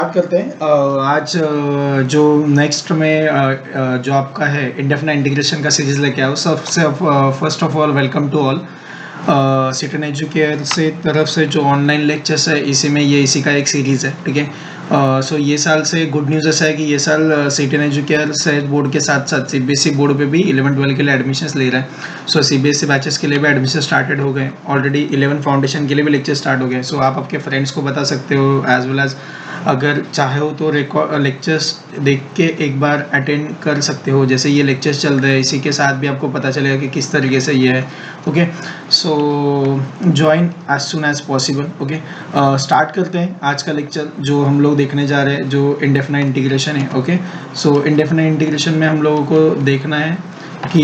बात करते हैं आज जो नेक्स्ट में जो आपका है इंडेफिनाइट इंटीग्रेशन का सीरीज लेके आओ। सबसे first of all welcome to all सिटन एजुकेयर से तरफ से जो ऑनलाइन लेक्चर्स है इसी का एक सीरीज़ है, ठीक है। सो ये साल से गुड न्यूज़ ऐसा है कि ये साल सिटन एजुकेयर से बोर्ड के साथ साथ सीबीएसई बोर्ड पे भी 11-12 के लिए एडमिशन्स ले रहा है। सो सीबीएसई बैचेस के लिए भी एडमिशन स्टार्टेड हो गए ऑलरेडी। 11 फाउंडेशन के लिए भी लेक्चर स्टार्ट हो गए। सो आप आपके फ्रेंड्स को बता सकते हो, एज वेल एज अगर चाहे हो तो लेक्चर्स देख के एक बार अटेंड कर सकते हो। जैसे ये लेक्चर्स चल रहे हैं इसी के साथ भी आपको पता चलेगा कि किस तरीके से ये है। Okay, so join as soon as possible. Okay, start करते हैं आज का लेक्चर जो हम लोग देखने जा रहे हैं, जो इंडेफिनाइट इंटीग्रेशन है। ओके, सो इंडेफिनाइट इंटीग्रेशन में हम लोगों को देखना है कि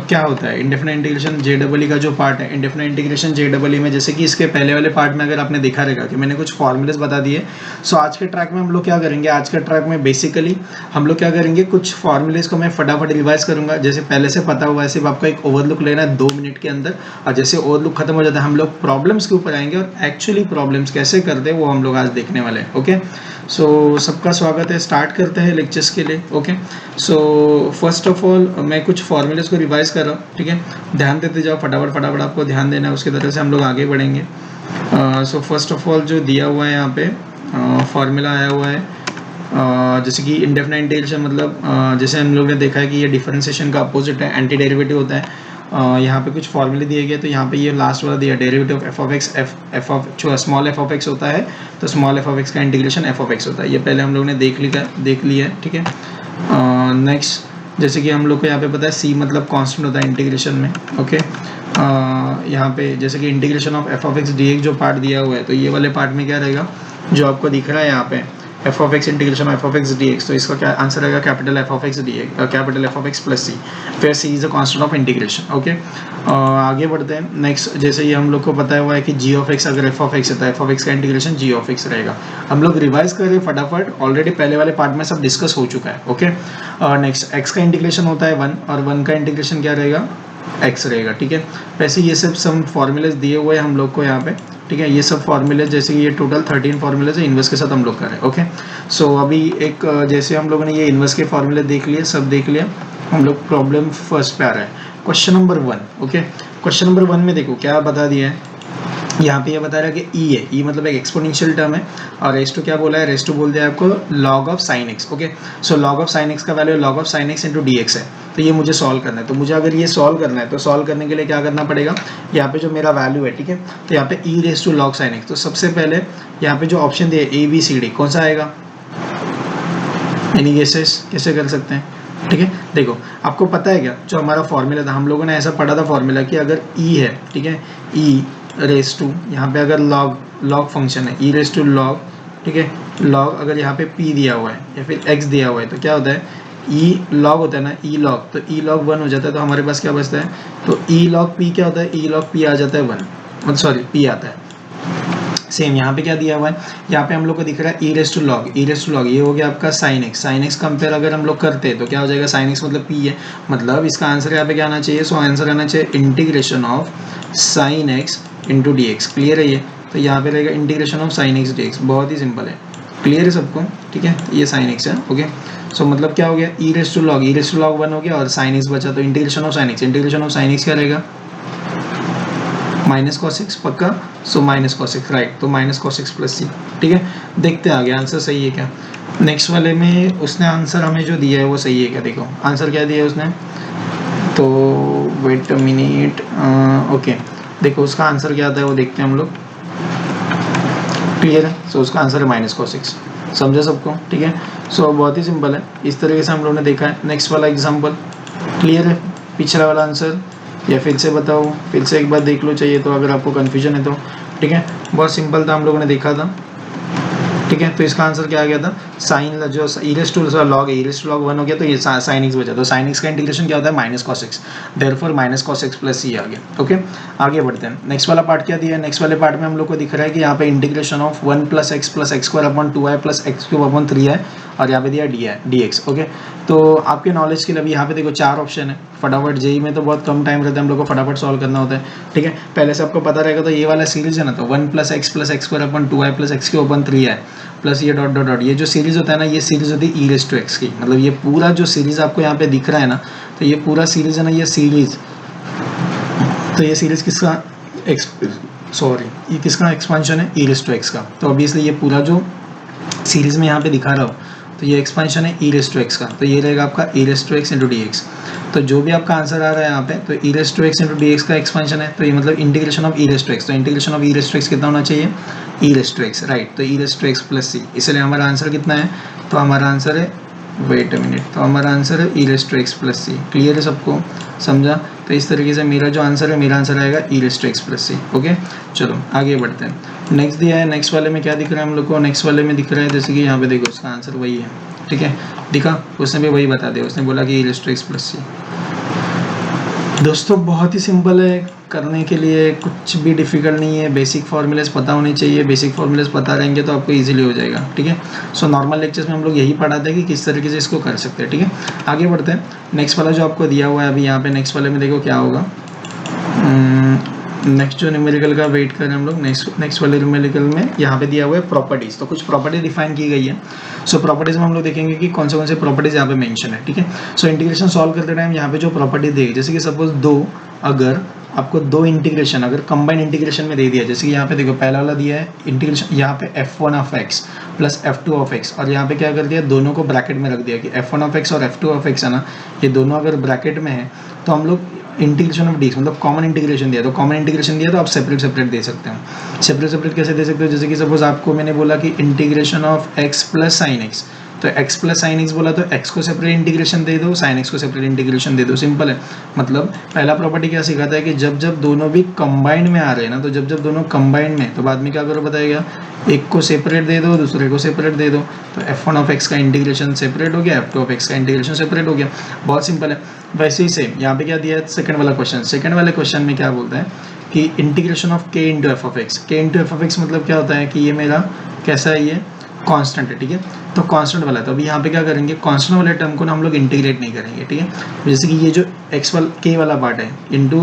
क्या होता है इंडेफिनाइट इंटीग्रेशन। जेडबलई का जो पार्ट है इंडेफिनाइट इंटीग्रेशन जेडबलई में, जैसे कि इसके पहले वाले पार्ट में अगर आपने देखा रहेगा कि मैंने कुछ फॉर्मूलेस बता दिए। सो आज के ट्रैक में हम लोग क्या करेंगे, आज के ट्रैक में बेसिकली हम लोग क्या करेंगे, कुछ फॉर्मूलेस को मैं फटाफट रिवाइज करूंगा। जैसे पहले से पता हुआ है, सिर्फ आपको एक ओवरलुक लेना है 2 मिनट के अंदर, और जैसे ओवरलुक खत्म हो जाता है हम लोग प्रॉब्लम्स के ऊपर आएंगे और एक्चुअली प्रॉब्लम्स कैसे करते हैं वो हम लोग आज देखने वाले हैं। ओके, सो सबका स्वागत है। स्टार्ट करते हैं लेक्चर्स के लिए। Okay, so first of all मैं कुछ फॉर्मूलेस को रिवाइज कर रहा हूँ, ठीक है। ध्यान देते जाओ, फटाफट फटाफट आपको ध्यान देना है, उसकी तरह से हम लोग आगे बढ़ेंगे। सो फर्स्ट ऑफ ऑल जो दिया हुआ है यहाँ पे फॉर्मूला आया हुआ है, जैसे कि इंडेफिनाइट इंटीग्रेशन मतलब जैसे हम लोग ने देखा है कि ये डिफरेंशिएशन का अपोजिट है, एंटी डेरिवेटिव होता है। यहाँ पे कुछ फॉर्मूले दिए गए, तो यहाँ पे ये लास्ट वाला दिया derivative of F of x, F of जो स्मॉल एफ ऑफ एक्स होता है, तो स्मॉल एफ ऑफ एक्स का इंटीग्रेशन एफ ऑफ एक्स होता है। ये पहले हम लोग ने देख लिया है, ठीक है। नेक्स्ट जैसे कि हम लोग को यहाँ पे पता है सी मतलब कांस्टेंट होता है इंटीग्रेशन में। ओके, यहाँ पे जैसे कि integration of F of x d x जो पार्ट दिया हुआ है, तो ये वाले पार्ट में क्या रहेगा जो आपको दिख रहा है यहाँ पे F of x integration F of x d x, तो इसका क्या आंसर रहेगा capital F of x d x, capital F of x plus c, फिर c is a constant of integration. Okay, आगे बढ़ते हैं। नेक्स्ट जैसे ये हम लोग को पता हुआ है कि जी ऑफ एक्स अगर एफ ऑफ एक्स है तो एफ ऑफ एक्स का इंटीग्रेशन जी ऑफ एक्स रहेगा। हम लोग रिवाइज कर रहे हैं फटाफट, ऑलरेडी पहले वाले पार्ट में सब डिस्कस हो चुका है। ओके, नेक्स्ट एक्स का इंटीग्रेशन होता है 1 और 1 का इंटीग्रेशन क्या रहेगा, एक्स रहेगा, ठीक है। वैसे ये सब फॉर्मूलेज दिए हुए हैं हम लोग को यहाँ पे, ठीक है। ये सब फॉर्मूले जैसे ये टोटल 13 फॉर्मूलेज है, इन्वर्स के साथ हम लोग कर रहे हैं। ओके, सो अभी एक जैसे हम लोगों ने ये इन्वर्स के फॉर्मूले देख लिए, सब देख लिया, हम लोग प्रॉब्लम फर्स्ट पे आ रहा है, question number 1। Okay, question number 1 में देखो क्या बता दिया है, यहाँ पे ये बता रहा है कि ई है, ई मतलब एक एक्सपोनेंशियल टर्म है, और रेस टू क्या बोला है, रेस टू बोल दिया आपको log of sine x. Okay, so log of sine x का value log of sine x into d x है, तो ये मुझे सॉल्व करना है। तो मुझे अगर ये सॉल्व करना है तो सॉल्व करने के लिए क्या करना पड़ेगा, यहाँ पे जो मेरा वैल्यू है, ठीक है, तो यहाँ पे e raise to log sine x, तो सबसे पहले यहाँ पे जो ऑप्शन दिए ए बी सी डी, कौन सा आएगा, एनी गेसेस, कैसे कर सकते हैं, ठीक है। देखो आपको पता है क्या जो हमारा फॉर्मूला था, हम लोगों ने ऐसा पढ़ा था फॉर्मूला कि अगर ई है, ठीक है, ई रेस टू यहाँ पे अगर लॉग फंक्शन है ई रेस टू लॉग, ठीक है, लॉग अगर यहाँ पे पी दिया हुआ है या फिर एक्स दिया हुआ है तो क्या होता है, ई लॉग होता है ना, ई लॉग, तो ई लॉग 1 हो जाता है, तो हमारे पास क्या बचता है, तो ई लॉग पी क्या होता है, ई लॉग पी आ जाता है 1, मतलब सॉरी पी आता है। सेम यहाँ पे क्या दिया हुआ है, यहाँ पे हम लोग को दिख रहा है e raise to log, e raise to log ये हो गया आपका sine x, sine x compare अगर हम लोग करते हैं तो क्या हो जाएगा, साइन एक्स मतलब पी है, मतलब इसका आंसर यहाँ पे क्या आना चाहिए, सो आंसर आना चाहिए integration of sine x into d x. Clear है ये, तो यहाँ पे रहेगा integration of sine x d x, बहुत ही सिंपल है, क्लियर है सबको, ठीक है। ये साइन एक्स है। ओके, सो मतलब क्या हो गया, ई रेस टू लॉग 1 हो गया और साइन एक्स बचा, तो integration of sine x, integration of sine x क्या रहेगा, माइनस कॉस एक्स पक्का, so minus cos x right, तो minus cos x plus c, ठीक है। देखते हैं आगे आंसर सही है क्या। नेक्स्ट वाले में उसने आंसर हमें जो दिया है वो सही है क्या, देखो आंसर क्या दिया है उसने, तो वेट अ मिनट, ओके देखो उसका आंसर क्या आता है वो देखते हैं हम लोग, क्लियर है। सो उसका आंसर है माइनस कॉस एक्स, समझा सबको, ठीक है। सो बहुत ही सिंपल है, इस तरीके से हम लोगों ने देखा है। नेक्स्ट वाला एग्जाम्पल क्लियर है, पिछला वाला आंसर या फिर से बताओ, फिर से एक बार देख लो चाहिए तो, अगर आपको कन्फ्यूजन है तो, ठीक है। बहुत सिंपल था, हम लोगों ने देखा था, ठीक है। तो इसका आंसर क्या आ गया था, साइन जो ई रेस टू लॉग है, ई रेस टू लॉग 1 हो गया, तो ये साइन एक्स बचा, तो साइन एक्स का इंटीग्रेशन क्या होता है, minus cos x, therefore minus cos x plus c आ गया। ओके, आगे बढ़ते हैं। नेक्स्ट वाला पार्ट क्या दिया है, नेक्स्ट वाले पार्ट में हम लोग को दिख रहा है कि यहाँ पे integration of 1 plus x square upon 2i plus x cube upon 3i, और यहाँ पे दिया डी एक्स। ओके, तो आपके नॉलेज के लिए अभी यहाँ पे देखो 4 ऑप्शन है। फटाफट जेई में तो बहुत कम टाइम रहता है, हम लोग को फटाफट सॉल्व करना होता है। ठीक है, पहले से आपको पता रहेगा। तो ये वाला सीरीज है ना, तो 1 + x + x² अपन 2i + x³ प्लस ये डॉट डॉट डॉट, ये जो सीरीज होता है ना, ये सीरीज होती है e⁻x की। मतलब ये पूरा जो सीरीज आपको यहाँ पे दिख रहा है ना, तो ये पूरा सीरीज है ना, ये सीरीज, तो ये सीरीज किसका ये किसका एक्सपेंशन है? e⁻x का। तो ऑब्वियसली ये पूरा जो सीरीज में यहाँ पे दिखा रहा हो, तो ये एक्सपेंशन है e⁻x का। तो ये रहेगा आपका e⁻x × dx। तो जो भी आपका आंसर आ रहा है यहाँ पे, तो e⁻x × dx का एक्सपेंशन है, तो ये मतलब इंटीग्रेशन ऑफ e⁻x। तो इंटीग्रेशन ऑफ e⁻x कितना होना चाहिए? e⁻x, right. तो e⁻x + c, इसलिए हमारा आंसर कितना है? तो हमारा आंसर है, वेट अ मिनट, तो हमारा आंसर है e⁻x + c। क्लियर है सबको? समझा? तो इस तरीके से मेरा जो आंसर है, मेरा आंसर आएगा e⁻x + c। ओके, चलो आगे बढ़ते हैं। नेक्स्ट दिया है, नेक्स्ट वाले में क्या दिख रहा है हम लोग को? नेक्स्ट वाले में दिख रहा है जैसे कि यहाँ पे देखो, इसका आंसर वही है। ठीक है, दिखा? उसने भी वही बता दिया, उसने बोला कि e⁻x + c। दोस्तों बहुत ही सिंपल है, करने के लिए कुछ भी डिफिकल्ट नहीं है। बेसिक फॉर्मूलेस पता होने चाहिए, बेसिक फॉर्मूलेस पता रहेंगे तो आपको इजीली हो जाएगा। ठीक है, सो नॉर्मल लेक्चर्स में हम लोग यही पढ़ाते हैं कि किस तरीके से इसको कर सकते हैं। ठीक है, आगे बढ़ते हैं। नेक्स्ट वाला जो आपको दिया हुआ है अभी यहाँ पे, नेक्स्ट वाले में देखो क्या होगा। नेक्स्ट जो न्यूमेरिकल का वेट करें हम लोग, नेक्स्ट वाले न्यूमेरिकल में यहाँ पे दिया हुआ है प्रॉपर्टीज। तो कुछ प्रॉपर्टी डिफाइन की गई है। सो प्रॉपर्टीज में हम लोग देखेंगे कि कौन से प्रॉपर्टीज यहाँ पे मेंशन है। ठीक है, सो इंटीग्रेशन सॉल्व करते टाइम यहाँ पे जो प्रॉपर्टी दी, जैसे कि सपोज अगर आपको 2 इंटीग्रेशन अगर कंबाइंड इंटीग्रेशन में दे दिया, जैसे कि यहाँ पे देखो पहला वाला दिया है इंटीग्रेशन, यहाँ पे f1 + f2 और यहाँ पे क्या कर दिया, दोनों को ब्रैकेट में रख दिया कि f1 और f2 है ना, ये दोनों अगर ब्रैकेट में है तो हम लोग इंटीग्रेशन ऑफ dx मतलब कॉमन इंटीग्रेशन दिया, तो कॉमन इंटीग्रेशन दिया तो आप सेपरेट दे सकते हो। सेपरेट कैसे दे सकते हो? जैसे कि सपोज आपको मैंने बोला कि integration of x + sin x, तो x + sin x बोला तो x को सेपरेट इंटीग्रेशन दे दो, sin x को सेपरेट इंटीग्रेशन दे दो। सिंपल है। मतलब पहला प्रॉपर्टी क्या सिखाता है कि जब दोनों भी कंबाइंड में आ रहे हैं ना, तो जब दोनों कंबाइंड में, तो बाद में क्या करो बताएगा, एक को सेपरेट दे दो, दूसरे को सेपरेट दे दो। तो f1 का इंटीग्रेशन सेपरेट हो गया, f2 का इंटीग्रेशन सेपरेट हो गया। बहुत सिंपल है। वैसे ही सेम यहाँ पे क्या दिया है, सेकंड वाला क्वेश्चन। सेकंड वाले क्वेश्चन में क्या बोलता है कि integration of k × f(x). k × f(x) मतलब क्या होता है कि ये मेरा कैसा है, ये कांस्टेंट है। ठीक है, तो कांस्टेंट वाला, तो अभी यहाँ पे क्या करेंगे, कांस्टेंट वाले टर्म को ना हम लोग इंटीग्रेट नहीं करेंगे। ठीक है, जैसे कि ये जो k वाला पार्ट है इंटू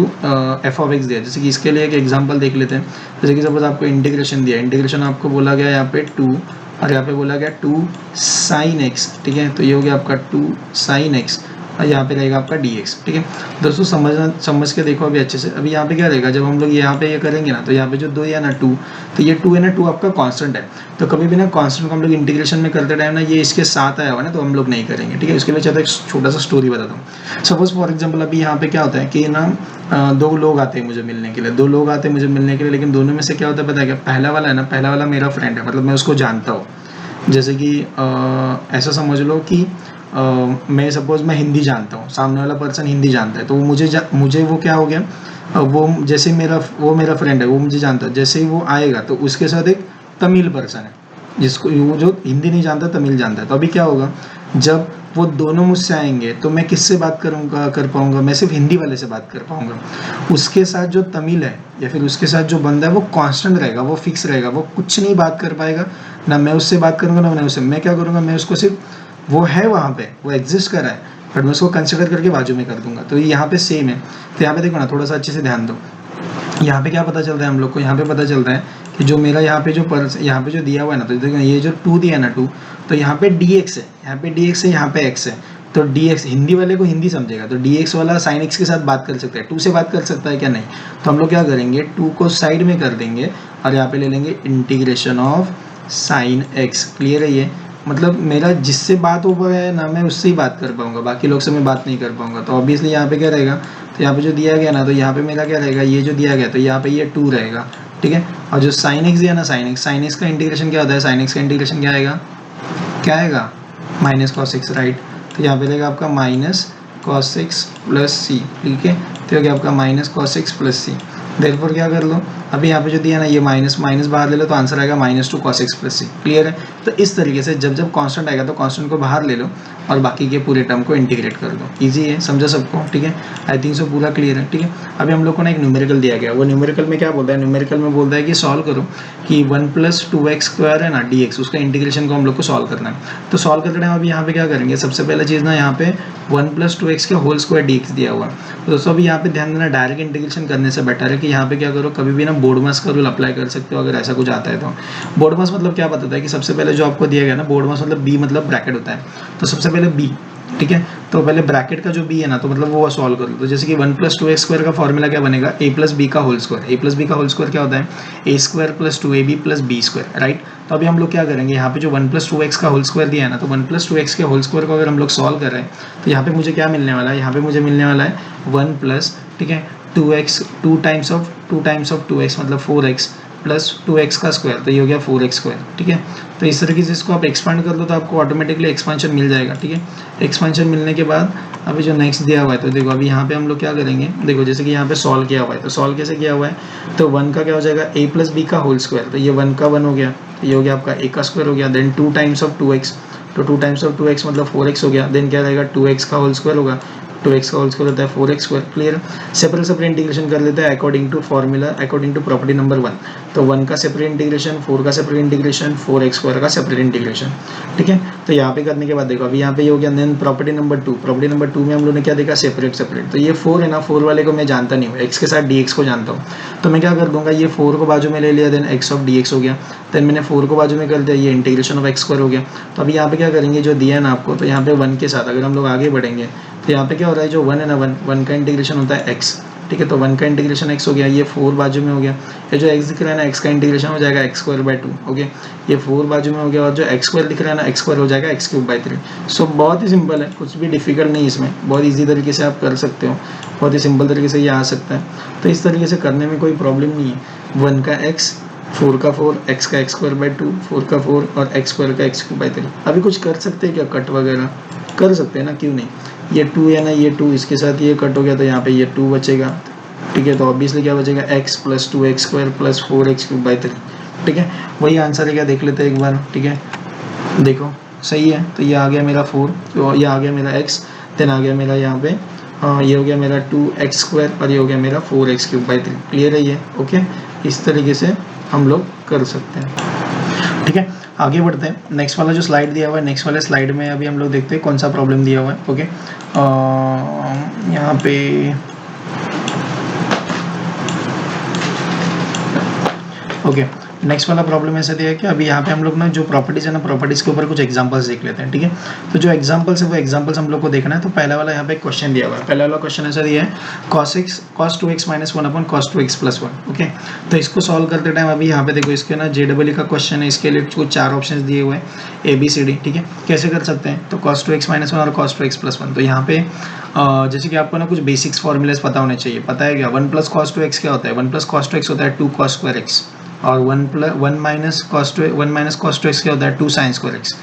f(x) दिया, जैसे कि इसके लिए एक एग्जांपल देख लेते हैं। जैसे कि सपोज आपको इंटीग्रेशन दिया, इंटीग्रेशन आपको बोला गया यहाँ पे 2 और यहाँ पे बोला गया 2 sin x। ठीक है, तो ये हो गया आपका 2 sin x और यहाँ पे रहेगा आपका dx। ठीक है दोस्तों, समझ के देखो अभी अच्छे से। अभी यहाँ पे क्या रहेगा, जब हम लोग यहाँ पे ये करेंगे ना, तो यहाँ पे जो 2 है ना 2, तो ये 2 है ना 2 आपका कांस्टेंट है। तो कभी भी ना कांस्टेंट को हम लोग इंटीग्रेशन में करते टाइम ना ये इसके साथ आया हुआ ना, तो हम लोग नहीं करेंगे। ठीक है, उसके लिए चाहता एक छोटा सा स्टोरी बताता हूँ। सपोज फॉर एग्जाम्पल अभी यहाँ पे क्या होता है कि ना 2 लोग आते हैं मुझे मिलने के लिए, 2 लोग आते हैं मुझे मिलने के लिए, लेकिन दोनों में से क्या होता है पता है क्या, पहला वाला है ना, पहला वाला मेरा फ्रेंड है, मतलब मैं उसको जानता हूँ। जैसे कि ऐसा समझ लो कि मैं सपोज मैं हिंदी जानता हूँ, सामने वाला पर्सन हिंदी जानता है, तो वो मुझे वो क्या हो गया, वो जैसे वो मेरा फ्रेंड है, वो मुझे जानता है। जैसे ही वो आएगा तो उसके साथ एक तमिल पर्सन है, जिसको वो जो हिंदी नहीं जानता तमिल जानता है। तो अभी क्या होगा, जब वो दोनों मुझसे आएंगे तो मैं किससे बात कर पाऊंगा, मैं सिर्फ हिंदी वाले से बात कर पाऊंगा। उसके साथ जो तमिल है या फिर उसके साथ जो बंदा है वो कांस्टेंट रहेगा, वो फिक्स रहेगा, वो कुछ नहीं बात कर पाएगा, ना मैं उससे बात करूंगा ना मैं उससे। मैं क्या करूंगा, मैं उसको सिर्फ, वो है वहाँ पे, वो एग्जिस्ट कर रहा है, बट मैं उसको कंसिडर करके बाजू में कर दूंगा। तो यहाँ पे सेम है। तो यहाँ पे देखो ना, थोड़ा सा अच्छे से ध्यान दो। यहाँ पे क्या पता चल रहा है हम लोग को, यहाँ पे पता चल रहा है कि जो मेरा यहाँ पे जो दिया हुआ है ना, तो देखो ये जो 2 दिया है ना 2, तो यहाँ पे dx है, यहाँ पे dx है, यहाँ पे x है। तो dx हिंदी वाले को हिंदी समझेगा, तो dx वाला sin x के साथ बात कर सकता है, 2 से बात कर सकता है क्या, नहीं। तो हम लोग क्या करेंगे, 2 को साइड में कर देंगे और यहाँ पे ले लेंगे integration of sin x। Clear है ये? मतलब मेरा जिससे बात हो पाए ना, मैं उससे ही बात कर पाऊंगा, बाकी लोग से मैं बात नहीं कर पाऊंगा। तो ऑब्वियसली यहाँ पे क्या रहेगा, तो यहाँ पे जो दिया गया ना, तो यहाँ पे मेरा क्या रहेगा, ये जो दिया गया तो यहाँ पे ये 2 रहेगा। ठीक है, और जो sin x दिया ना, sin x का इंटीग्रेशन क्या होता है, sin x का इंटीग्रेशन क्या आएगा, -cos x, राइट। तो यहाँ पे रहेगा आपका -cos x + c। ठीक है, तो हो गया आपका -cos x + c। देयरफॉर क्या कर लो, अभी यहाँ पे जो दिया ना ये माइनस माइनस बाहर ले लो तो आंसर आएगा -2 cos x प्लस सी। क्लियर है? तो इस तरीके से जब जब कांस्टेंट आएगा तो कांस्टेंट को बाहर ले लो और बाकी के पूरे टर्म को इंटीग्रेट कर दो। इजी है, समझा सबको? ठीक है, आई थिंक सो पूरा क्लियर है। ठीक है, अभी हम लोग को ना एक न्यूमेरिकल दिया गया, वो न्यूमेरिकल में क्या बोलता है, न्यूमेरिकल में बोलता है कि सॉल्व करो कि 1 + 2x स्क्वायर है ना dx, उसका इंटीग्रेशन को हम लोग को सॉल्व करना है। तो सॉल्व करते टाइम अभी यहाँ पे क्या करेंगे, सबसे पहले चीज़ ना यहाँ पे 1 + 2x के होल स्क्वायर dx दिया हुआ है। तो दोस्तों अभी यहाँ पे ध्यान देना, डायरेक्ट इंटीग्रेशन करने से बेटर है कि यहाँ पे क्या करो, कभी भी ना बोर्डमास का रूल अप्लाई कर सकते हो अगर ऐसा कुछ आता है तो। बोर्डमास मतलब क्या बताता है कि सबसे पहले जो आपको दिया गया ना, बोर्डमास मतलब b मतलब ब्रैकेट होता है, तो सबसे पहले b, ठीक है, तो पहले ब्रैकेट का जो b है ना, तो मतलब वो सॉल्व कर लो। तो जैसे कि 1 + 2x स्क्वायर का फॉर्मूला क्या बनेगा, a + b का होल स्क्वायर। a + b का होल स्क्वायर क्या होता है, a² + 2ab + b square, right. तो अभी हम लोग क्या करेंगे, यहाँ पे जो 1 + 2x का होल स्क्वायर दिया है ना, तो 1 + 2x के होल स्क्वायर को अगर हम लोग सॉल्व कर रहे हैं तो यहाँ पे मुझे क्या मिलने वाला है, यहाँ पे मुझे मिलने वाला है 1 +, ठीक है, 2x 2 टाइम्स ऑफ 2x मतलब 4x प्लस 2x का स्क्वायर, तो ये हो गया 4x स्क्वायर। ठीक है, तो इस तरीके से इसको आप एक्सपांड कर दो तो आपको ऑटोमेटिकली एक्सपांशन मिल जाएगा। ठीक है, एक्सपांशन मिलने के बाद अभी जो नेक्स्ट दिया हुआ है, तो देखो अभी यहाँ पे हम लोग क्या करेंगे, देखो जैसे कि यहाँ पे सॉल्व किया हुआ है, तो सॉल्व कैसे किया हुआ है, तो 1 का क्या हो जाएगा, a + b का होल स्क्वायर, तो ये 1 का 1 हो गया, ये हो गया आपका a का स्क्वायर हो गया, देन 2 टाइम्स ऑफ 2x, तो 2 टाइम्स ऑफ 2x मतलब 4x हो गया, देन क्या रहेगा 2x का होल स्क्वायर होगा, 2x का होल स्क्वायर होता है 4x square. Clear, separate integration कर लेते हैं according to formula, according to property number 1। तो 1 का सेपरेट इंटीग्रेशन, 4 का सेपरेट इंटीग्रेशन, 4x स्क्वायर का सेपरेट इंटीग्रेशन। ठीक है, तो यहाँ पे करने के बाद देखो अभी यहाँ पे ये हो गया, then property number 2, property number 2 में हम लोगों ने क्या देखा, सेपरेट। तो ये 4 है ना, 4 वाले को मैं जानता नहीं हूँ, x के साथ dx को जानता हूँ, तो मैं क्या कर दूंगा, ये 4 को बाजू में ले लिया, देन x ऑफ dx हो गया, देन मैंने 4 को बाजू में कर दिया, ये इंटीग्रेशन ऑफ x स्क्वायर हो गया। तो अभी यहाँ पे क्या करेंगे, जो दिया है ना आपको, तो यहाँ पे 1 के साथ अगर हम लोग आगे बढ़ेंगे तो यहाँ पे क्या हो रहा है, जो 1 है ना, 1 का इंटीग्रेशन होता है x। ठीक है, तो 1 का इंटीग्रेशन x हो गया, ये 4 बाजू में हो गया, ये जो x दिख रहा है ना, x का इंटीग्रेशन हो जाएगा x² / 2। ओके, ये 4 बाजू में हो गया, और जो x² दिख रहा है ना, x² हो जाएगा x³ / 3। सो बहुत ही सिंपल है, कुछ भी डिफिकल्ट नहीं इसमें, बहुत ईजी तरीके से आप कर सकते हो, बहुत ही सिंपल तरीके से ये आ सकता है। तो इस तरीके से करने में कोई प्रॉब्लम नहीं है। 1 का x, 4 का 4, x का x² / 2, 4 का 4 और x² का x³ / 3। अभी कुछ कर सकते हैं क्या, कट वगैरह कर सकते हैं ना, क्यों नहीं। ये 2 है ना, ये 2 इसके साथ ये कट हो गया, तो यहाँ पे ये 2 बचेगा। ठीक है, तो ऑब्वियसली क्या बचेगा, x + 2x² + 4x³ / 3। ठीक है, वही आंसर है क्या, देख लेते हैं एक बार। ठीक है, देखो सही है, तो ये आ गया मेरा 4, तो ये आ गया मेरा x, देन आ गया मेरा यहाँ पे ये हो गया मेरा 2x² और ये हो गया मेरा 4x³ / 3। क्लियर है ये? ओके, इस तरीके से हम लोग कर सकते हैं। ठीक है, आगे बढ़ते हैं। नेक्स्ट वाला जो स्लाइड दिया हुआ है, नेक्स्ट वाले स्लाइड में अभी हम लोग देखते हैं कौन सा प्रॉब्लम दिया हुआ है। ओके, यहाँ पे ओके, नेक्स्ट वाला प्रॉब्लम ऐसा दिया है कि अभी यहाँ पे हम लोग ना जो प्रॉपर्टीज है ना, प्रॉपर्टीज के ऊपर कुछ एग्जांपल्स देख लेते हैं। ठीक है, तो जो एग्जांपल्स है वो एग्जांपल्स हम लोग को देखना है। तो पहला वाला यहाँ पे क्वेश्चन दिया हुआ है, पहला वाला क्वेश्चन ऐसा दिया है, cos 2x - 1 / cos 2x + 1। Okay, तो इसको सॉल्व करते टाइम अभी यहाँ पे देखो, इसके ना JEE का क्वेश्चन है, इसके लिए कुछ 4 ऑप्शन दिए हुए हैं ABCD। ठीक है, कैसे कर सकते हैं, तो cos 2x - 1 और cos 2x + 1। तो यहाँ पे जैसे कि आपको ना कुछ बेसिक्स फॉर्मूलेस पता होने चाहिए। पता है क्या, 1 + cos 2x क्या होता है, 1 + cos 2x होता है 2 cos² x, और 1 - cos 2x क्या होता है 2 sin² x,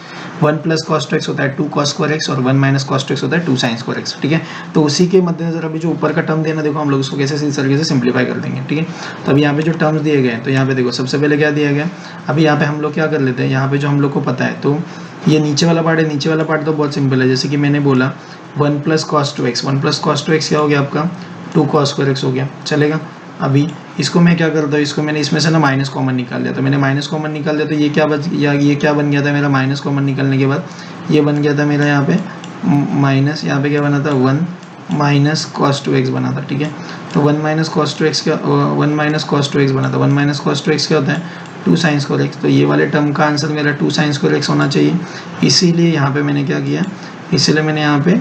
1 + cos 2x होता है 2 cos² x, और 1 - cos 2x होता है 2 sin² x। ठीक है, तो उसी के मद्देनजर अभी जो ऊपर का टर्म देना, देखो हम लोग उसको कैसे इस तरीके से सिंप्लीफाई कर देंगे। ठीक है, तो अभी यहाँ पे जो टर्म्स दिए गए हैं, तो यहाँ पे देखो सबसे पहले क्या दिया गया, अभी यहाँ पे हम लोग क्या कर लेते हैं, यहाँ पे जो हम लोग को पता है, तो ये नीचे वाला पार्ट है, नीचे वाला पार्ट तो बहुत सिंपल है। जैसे कि मैंने बोला 1 + cos 2x, 1 + cos 2x क्या हो गया आपका 2 cos² x हो गया, चलेगा। अभी इसको मैं क्या करता हूँ, इसको मैंने इसमें से ना माइनस कॉमन निकाल दिया, तो मैंने माइनस कॉमन निकाल दिया, तो ये क्या बच या ये क्या बन गया था मेरा, माइनस कॉमन निकालने के बाद ये बन गया था मेरा यहाँ पे माइनस, यहाँ पे क्या बना था 1 - cos 2x बना था। ठीक है, तो 1 - cos 2x क्या 1 - cos 2x बना था, 1 - cos 2x क्या होता है 2 sin² x। तो ये वाले टर्म का आंसर मेरा 2 sin² x होना चाहिए, इसीलिए यहाँ पे मैंने क्या किया, इसीलिए मैंने यहाँ पे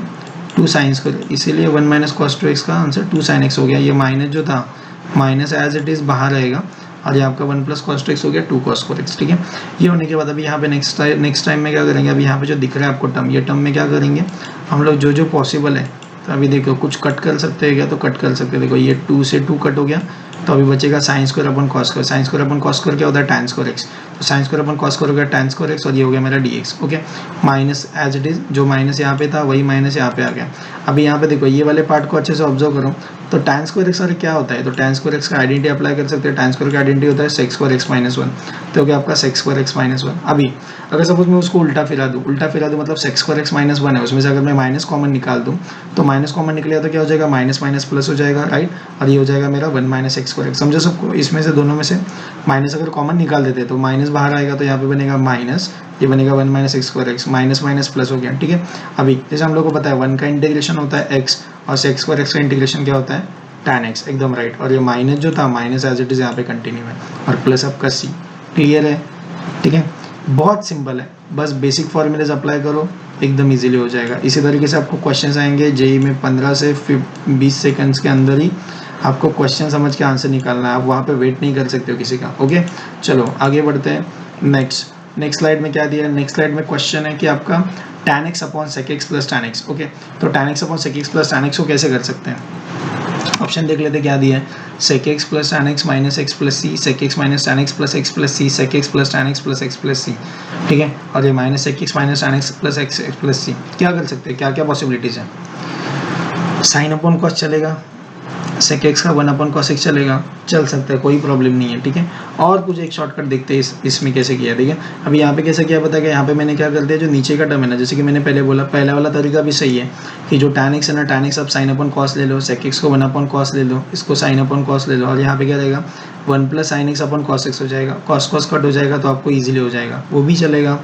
2 sin², इसीलिए 1 - cos 2x का आंसर 2 sin x हो गया। ये माइनस जो था, माइनस एज इट इज़ बाहर रहेगा, और ये आपका 1 + cos 2x हो गया 2 cos 4x। ठीक है, ये होने के बाद अभी यहाँ पे नेक्स्ट टाइम में क्या करेंगे, अभी यहाँ पे जो दिख रहा है आपको टर्म, ये टर्म में क्या करेंगे हम लोग, जो पॉसिबल है, तो अभी देखो कुछ कट कर सकते हैं क्या, तो कट कर सकते हैं। देखो ये 2 से 2 कट हो गया, तो अभी बचेगा sin² / cos²। sin² / cos² क्या होता है tan² x, sine square upon cos square हो गया tan स्क्वायर x और ये हो गया मेरा dx। Okay, minus as it is, जो माइनस यहाँ पे था वही माइनस यहाँ पे आ गया। अभी यहाँ पे देखो ये वाले पार्ट को अच्छे से ऑब्जर्व करो, तो tan स्क्वायर x और क्या होता है, तो tan स्क्वायर x का आइडेंटिटी अप्लाई कर सकते हैं। tan स्क्वायर का आइडेंटिटी होता है sec square x minus one, तो क्या आपका sec square x minus one. अभी अगर सपोज मैं उसको उल्टा फिरा दूँ मतलब sec square x minus one है, उसमें से अगर मैं माइनस कॉमन निकाल दूँ तो माइनस कॉमन निकलेगा तो क्या हो जाएगा, माइनस माइनस प्लस हो जाएगा, राइट। और ये हो जाएगा मेरा one minus x square x. समझो सबको, इसमें से दोनों में से माइनस अगर कॉमन निकाल देते तो माइनस बाहर आएगा, तो यहाँ पे बनेगा माइनस, ये बनेगा one minus x square x, minus minus plus हो गया, ठीक है। अभी जैसे हम लोग को पता है वन का इंटीग्रेशन होता है एक्स और सेक्स स्क्वायर एक्स का इंटीग्रेशन क्या होता है, tan एक्स, एकदम राइट। और ये माइनस जो था माइनस एज इट इज यहाँ पे कंटिन्यू है, और प्लस आपका सी, क्लियर है, ठीक है। बहुत सिंपल है, बस बेसिक फॉर्मूलेज अप्लाई करो, एकदम इजीली हो जाएगा। इसी तरीके से आपको क्वेश्चंस आएंगे जेई में 15 से 20 सेकंड्स के अंदर ही आपको क्वेश्चन समझ के आंसर निकालना है, आप वहाँ पे वेट नहीं कर सकते हो किसी का। ओके, चलो आगे बढ़ते हैं। नेक्स्ट स्लाइड में क्या दिया है, नेक्स्ट स्लाइड में क्वेश्चन है कि आपका tan x upon sec x plus tan x। Okay, तो tan x upon sec x plus tan x को कैसे कर सकते हैं, ऑप्शन देख लेते क्या दिया है, sec x plus tan x minus x plus c, sec x minus tan x plus x plus c, sec x plus tan x plus x plus c, ठीक है। और ये minus sec x minus tan x plus x plus c, क्या कर सकते हैं, क्या क्या पॉसिबिलिटीज़ है, साइन अपॉन कॉस चलेगा, sec x का 1 अपॉन cos x चलेगा, चल सकता है, कोई प्रॉब्लम नहीं है, ठीक है। और कुछ एक शॉर्टकट देखते हैं इसमें कैसे किया, ठीक है। अभी यहाँ पे कैसे किया पता है, यहाँ पे मैंने क्या कर दिया, जो नीचे का टर्म है ना, जैसे कि मैंने पहले बोला, पहला वाला तरीका भी सही है कि जो tan x है ना, tan x आप साइन अपॉन कॉस ले लो, sec x को 1 अपॉन कॉस ले लो, इसको साइन अपॉन कॉस ले लो, और यहाँ पे क्या रहेगा 1 plus sine x upon cos x हो जाएगा, कॉस कॉस कट हो जाएगा तो आपको ईजिली हो जाएगा, वो भी चलेगा।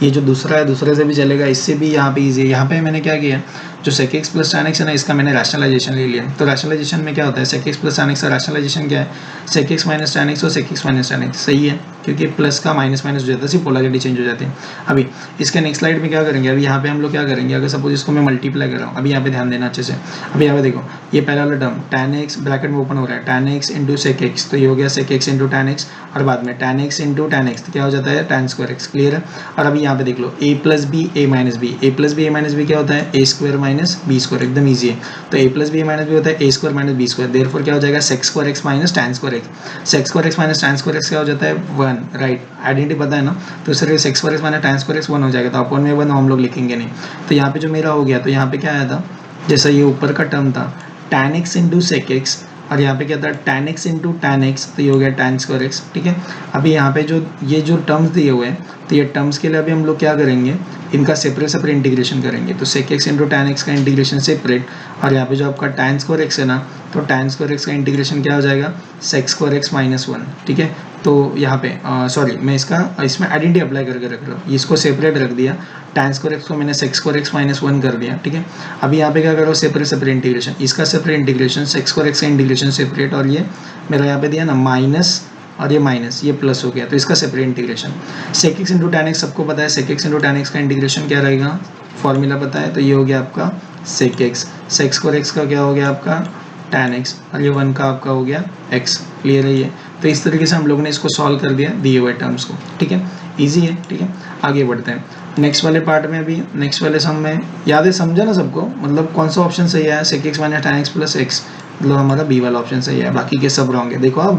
ये जो दूसरा है दूसरे से भी चलेगा, इससे भी यहाँ पे ईजी है। यहाँ पे मैंने क्या किया, जो sec x plus tan x है ना, इसका मैंने रैशनलाइजेशन ले लिया। तो रैशनलाइजेशन में क्या होता है, sec x plus tan x का रैशनलाइजेशन क्या है, sec x minus tan x और sec x minus tan x, सही है, क्योंकि प्लस का माइनस माइनस हो जाता है, सिर्फ पोलरिटी चेंज हो जाती है। अभी इसके नेक्स्ट स्लाइड में क्या करेंगे, अभी यहाँ पे हम लोग क्या करेंगे, अगर सपोज इसको मैं मल्टीप्लाई कर रहा हूँ, अभी यहाँ पे ध्यान देना अच्छे से। अभी यहाँ पे देखो, ये पहला वाला टर्म tan x ब्रैकेट में ओपन हो रहा है, tan x into sec x, तो ये हो गया sec x into tan x, और बाद में tan x into tan x, तो क्या हो जाता है tan स्क्वायर x, क्लियर है। और अभी यहाँ पे देख लो a plus b a minus b, a plus b a minus b क्या होता है, a square minus B square, एकदम ईजी है। तो a plus b minus b होता है a square minus B square, therefore क्या हो जाएगा sec square x minus tan square x, sec square x minus tan square x क्या हो जाता है 1, राइट, आइडेंटिटी पता है ना, तो इस तरह sec square x minus tan square x 1 हो जाएगा, तो अपॉन में 1 हम लोग लिखेंगे नहीं। तो यहाँ पे जो मेरा हो गया, तो यहाँ पे क्या आया था, जैसा ये ऊपर का टर्म था tan x into sec x, और यहाँ पे क्या था tan x into tan x, तो ये हो गया tan स्क्वायर x, ठीक है। अभी यहाँ पे जो ये जो टर्म्स दिए हुए हैं, तो ये टर्म्स के लिए अभी हम लोग क्या करेंगे, इनका सेपरेट इंटीग्रेशन करेंगे। तो sec x into tan x का इंटीग्रेशन सेपरेट, और यहाँ पे जो आपका tan स्क्वायर x है ना, तो tan स्क्वायर x का इंटीग्रेशन क्या हो जाएगा, sec स्क्वायर x माइनस 1, ठीक है। तो यहाँ पे सॉरी, मैं इसमें आइडेंटिटी अप्लाई करके रख रहा हूँ, इसको सेपरेट रख दिया, tan स्क्वायर एक्स को मैंने sec स्क्वायर एक्स माइनस 1 कर दिया, ठीक है। अभी यहाँ पे क्या करो, सेपरेट इंटीग्रेशन, इसका separate integration, sec square x का इंटीग्रेशन सेपरेट, और ये मेरा यहाँ पे दिया ना माइनस, और ये माइनस, ये प्लस हो गया, तो इसका separate integration. sec x into tan x सबको पता है, sec x into tan x का इंटीग्रेशन क्या रहेगा, फॉर्मूला पता है, तो ये हो गया आपका sec x, sec square x का क्या हो गया आपका tan x, और ये 1 का आपका हो गया x, क्लियर है ये। तो इस तरीके से हम लोगों ने इसको सॉल्व कर दिया दिए हुए टर्म्स को, ठीक है, इजी है, ठीक है। आगे बढ़ते हैं नेक्स्ट वाले पार्ट में। अभी नेक्स्ट वाले सम में याद है, समझा ना सबको, मतलब कौन सा ऑप्शन सही है, sec x minus tan x plus x, मतलब हमारा बी वाला ऑप्शन सही है, बाकी के सब रॉन्ग है। देखो आप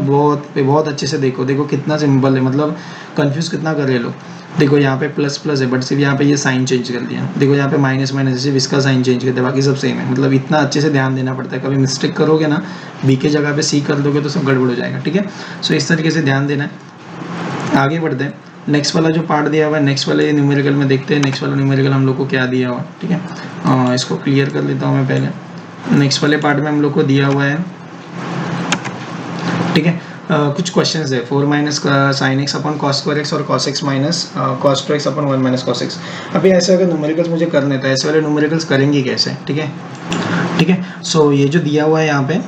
बहुत अच्छे से देखो कितना सिंपल है, मतलब कंफ्यूज कितना कर रहे लोग। देखो यहाँ पे प्लस प्लस है, बट सिर्फ यहाँ पे ये साइन चेंज कर दिया, देखो यहाँ पे माइनस माइनस, सिर्फ इसका साइन चेंज कर दिया, बाकी सब सेम है। मतलब इतना अच्छे से ध्यान देना पड़ता है, कभी मिस्टेक करोगे ना, बी के जगह पे सी कर दोगे तो सब गड़बड़ हो जाएगा, ठीक है। सो इस तरीके से ध्यान देना है। आगे बढ़ते हैं, नेक्स्ट वाला जो पार्ट दिया हुआ है, नेक्स्ट वाले न्यूमेरिकल में देखते हैं, नेक्स्ट वाला न्यूमेरिकल हम लोग को क्या दिया हुआ, ठीक है। इसको क्लियर कर लेता हूँ मैं पहले। नेक्स्ट वाले पार्ट में हम लोग को दिया हुआ है, ठीक है, कुछ क्वेश्चंस है, 4 minus sine x upon cos square x और cos x minus cos two x upon 1 minus cos x. अभी ऐसे अगर न्यूमेरिकल्स मुझे करने था, ऐसे वाले न्यूमेरिकल्स करेंगे कैसे, ठीक है, ठीक है। सो ये जो दिया हुआ है यहाँ पे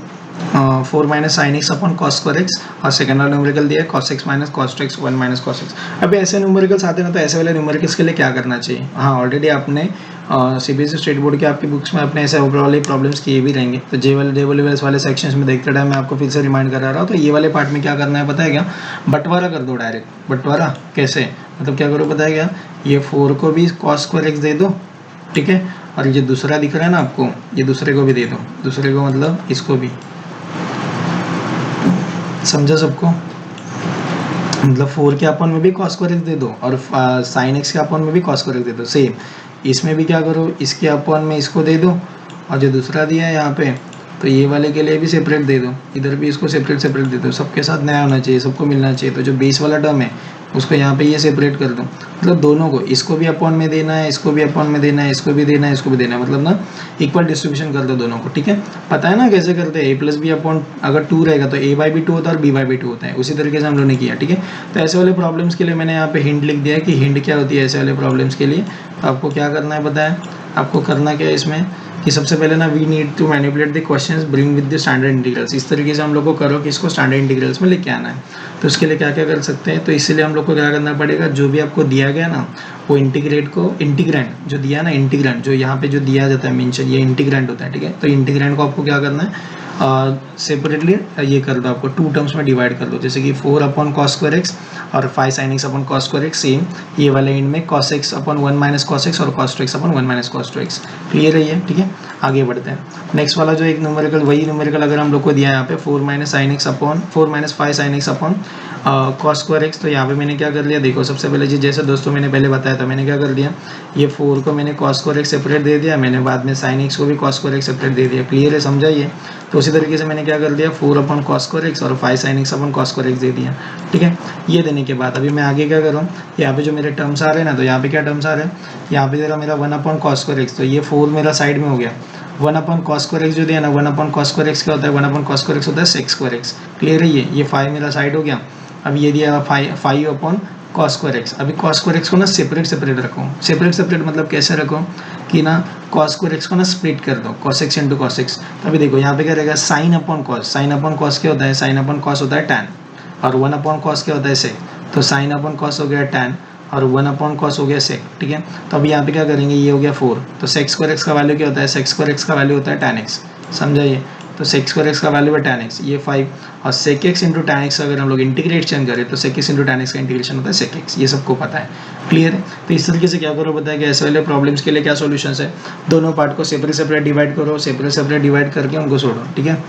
4 minus sine x upon cos square x, और सेकंड वाला न्यूमेरिकल दिया है cos x minus cos two x 1 minus cos x. अभी ऐसे न्यूमेरिकल्स आते हैं ना, तो ऐसे वाले न्यूमेरिकल्स के लिए क्या करना चाहिए, हाँ ऑलरेडी आपने सीबीएसई स्टेट बोर्ड के आपकी बुक्स में अपने ऐसे ओवरऑल प्रॉब्लम्स किए भी रहेंगे, तो जे लेवल्स वाले सेक्शंस में देखते टाइम मैं आपको फिर से रिमाइंड करा रहा हूँ। तो ये वाले पार्ट में क्या करना है पता है क्या, बंटवारा कर दो डायरेक्ट। बंटवारा कैसे, मतलब क्या करो पता है क्या, ये 4 को भी कॉस स्क्वायर एक्स दे दो, ठीक है, और ये दूसरा दिख रहा है ना आपको, ये दूसरे को भी दे दो, दूसरे को मतलब इसको भी, समझा सबको। मतलब 4 के अपन में भी cos स्क्वायर एक्स दे दो और sin x के अपन में भी cos स्क्वायर एक्स दे दो। सेम इसमें भी क्या करो, इसके अपन में इसको दे दो और जो दूसरा दिया है यहाँ पे तो ये वाले के लिए भी सेपरेट दे दो, इधर भी इसको सेपरेट सेपरेट दे दो, सबके साथ नया होना चाहिए, सबको मिलना चाहिए। तो जो बेस वाला टर्म है उसको यहाँ पे ये सेपरेट कर दो, मतलब दोनों को, इसको भी अपॉन में देना है, इसको भी अपॉन में देना है, इसको भी देना है, इसको भी देना है, मतलब ना इक्वल डिस्ट्रीब्यूशन कर दो दोनों को। ठीक है, पता है ना कैसे करते हैं, a प्लस बी अपॉन अगर 2 रहेगा तो a बाई बी 2 होता है और b बाई बी 2 होता है, उसी तरीके से हम लोगों ने किया। ठीक है, तो ऐसे वाले प्रॉब्लम्स के लिए मैंने यहाँ पे हिंट लिख दिया है कि हिंट क्या होती है ऐसे वाले प्रॉब्लम्स के लिए। तो आपको क्या करना है पता है, आपको करना क्या है इसमें कि सबसे पहले ना we need to manipulate the questions bring with the standard integrals. इस तरीके से हम लोग को करो कि इसको स्टैंडर्ड इंटीग्रल्स में लेके आना है। तो उसके लिए क्या क्या कर सकते हैं, तो इसलिए हम लोग को क्या करना पड़ेगा, जो भी आपको दिया गया ना वो इंटीग्रेट को, इंटीग्रेंड जो दिया ना, इंटीग्रेंड जो यहाँ पे जो दिया जाता है मेंशन, ये इंटीग्रेंड होता है। ठीक है, तो इंटीग्रेंड को आपको क्या करना है, सेपरेटली ये कर दो, आपको 2 टर्म्स में डिवाइड कर दो, जैसे कि 4 अपॉन कॉस स्क्वायर एक्स और 5 sine x upon cos square x. Same ये वाले एंड में cos x upon 1 minus cos x और cos 2 x upon 1 minus cos 2 x. Clear है ये? ठीक है, आगे बढ़ते हैं। नेक्स्ट वाला जो एक न्यूमेरिकल, वही न्यूमेरिकल अगर हम लोग को दिया है यहाँ पे 4 minus sine x upon 4 minus 5 sine x upon cos square x. तो यहाँ पे मैंने क्या कर लिया, देखो सबसे पहले जी जैसे दोस्तों मैंने पहले बताया था, मैंने क्या कर दिया, ये 4 को मैंने कॉस स्क्वायर एक्स सेपरेट दे दिया, मैंने बाद में साइन एक्स को भी कॉस स्क्वायर एक्स सेपरेट दे दिया। क्लियर है, समझा ये? तो उसी तरीके से मैंने क्या कर दिया, 4 अपॉन कॉस स्क्वायर एक्स और 5 sine x upon cos square x दे दिया। ठीक है, ये देने के बाद अभी मैं आगे क्या करूँ, यहाँ पे जो मेरे टर्म्स आ रहे हैं ना, तो यहाँ पे क्या टर्म्स आ रहे हैं, यहाँ पे जरा मेरा 1 अपॉन कॉस स्क्वायर एक्स, तो ये 4 मेरा साइड में हो गया। 1 अपॉन कॉस स्क्वायर एक्स जो दिया ना, 1 अपॉन कॉस स्क्वायर एक्स क्या होता है, 1 अपॉन कॉस स्क्वायर एक्स होता है सेक स्क्वायर एक्स। क्लियर है ये 5 मेरा साइड हो गया। अब ये दिया 5 अपॉन कॉस स्क्वायर एक्स। अभी कॉस स्क्वायर एक्स को ना सेपरेट सेपरेट रखो, सेपरेट सेपरेट मतलब कैसे रखो कि ना कॉस स्क्वायर एक्स को ना स्प्लिट कर दो, cos x into cos x. तो अभी देखो यहाँ पे क्या रहेगा, sign upon cos, sign upon cos क्या होता है, साइन अपॉन कॉस होता है टैन, और 1 अपॉन कॉस क्या होता है सेक। तो साइन अपॉन कॉस हो गया टैन और 1 अपॉन कॉस हो गया सेक। ठीक है, तो अभी यहाँ पे क्या करेंगे, ये हो गया 4, तो सेक स्क्वायर एक्स का वैल्यू क्या होता है, सेक स्क्वायर एक्स का वैल्यू होता है टैन एक्स। समझा ये? तो सेक स्क्वायर एक्स का वैल्यू है टैन एक्स, ये 5, और sec x into tan x अगर हम लोग इंटीग्रेशन करें तो sec x into tan x का इंटीग्रेशन होता है सेक एक्स। ये सबको पता है। क्लियर है? तो इस तरीके से क्या करो पता है कि ऐसे वाले प्रॉब्लम्स के लिए क्या सॉल्यूशंस है, दोनों पार्ट को सेपरेट सेपरेट डिवाइड करो, सेपरेट सेपरेट डिवाइड करके उनको छोड़ो। ठीक है,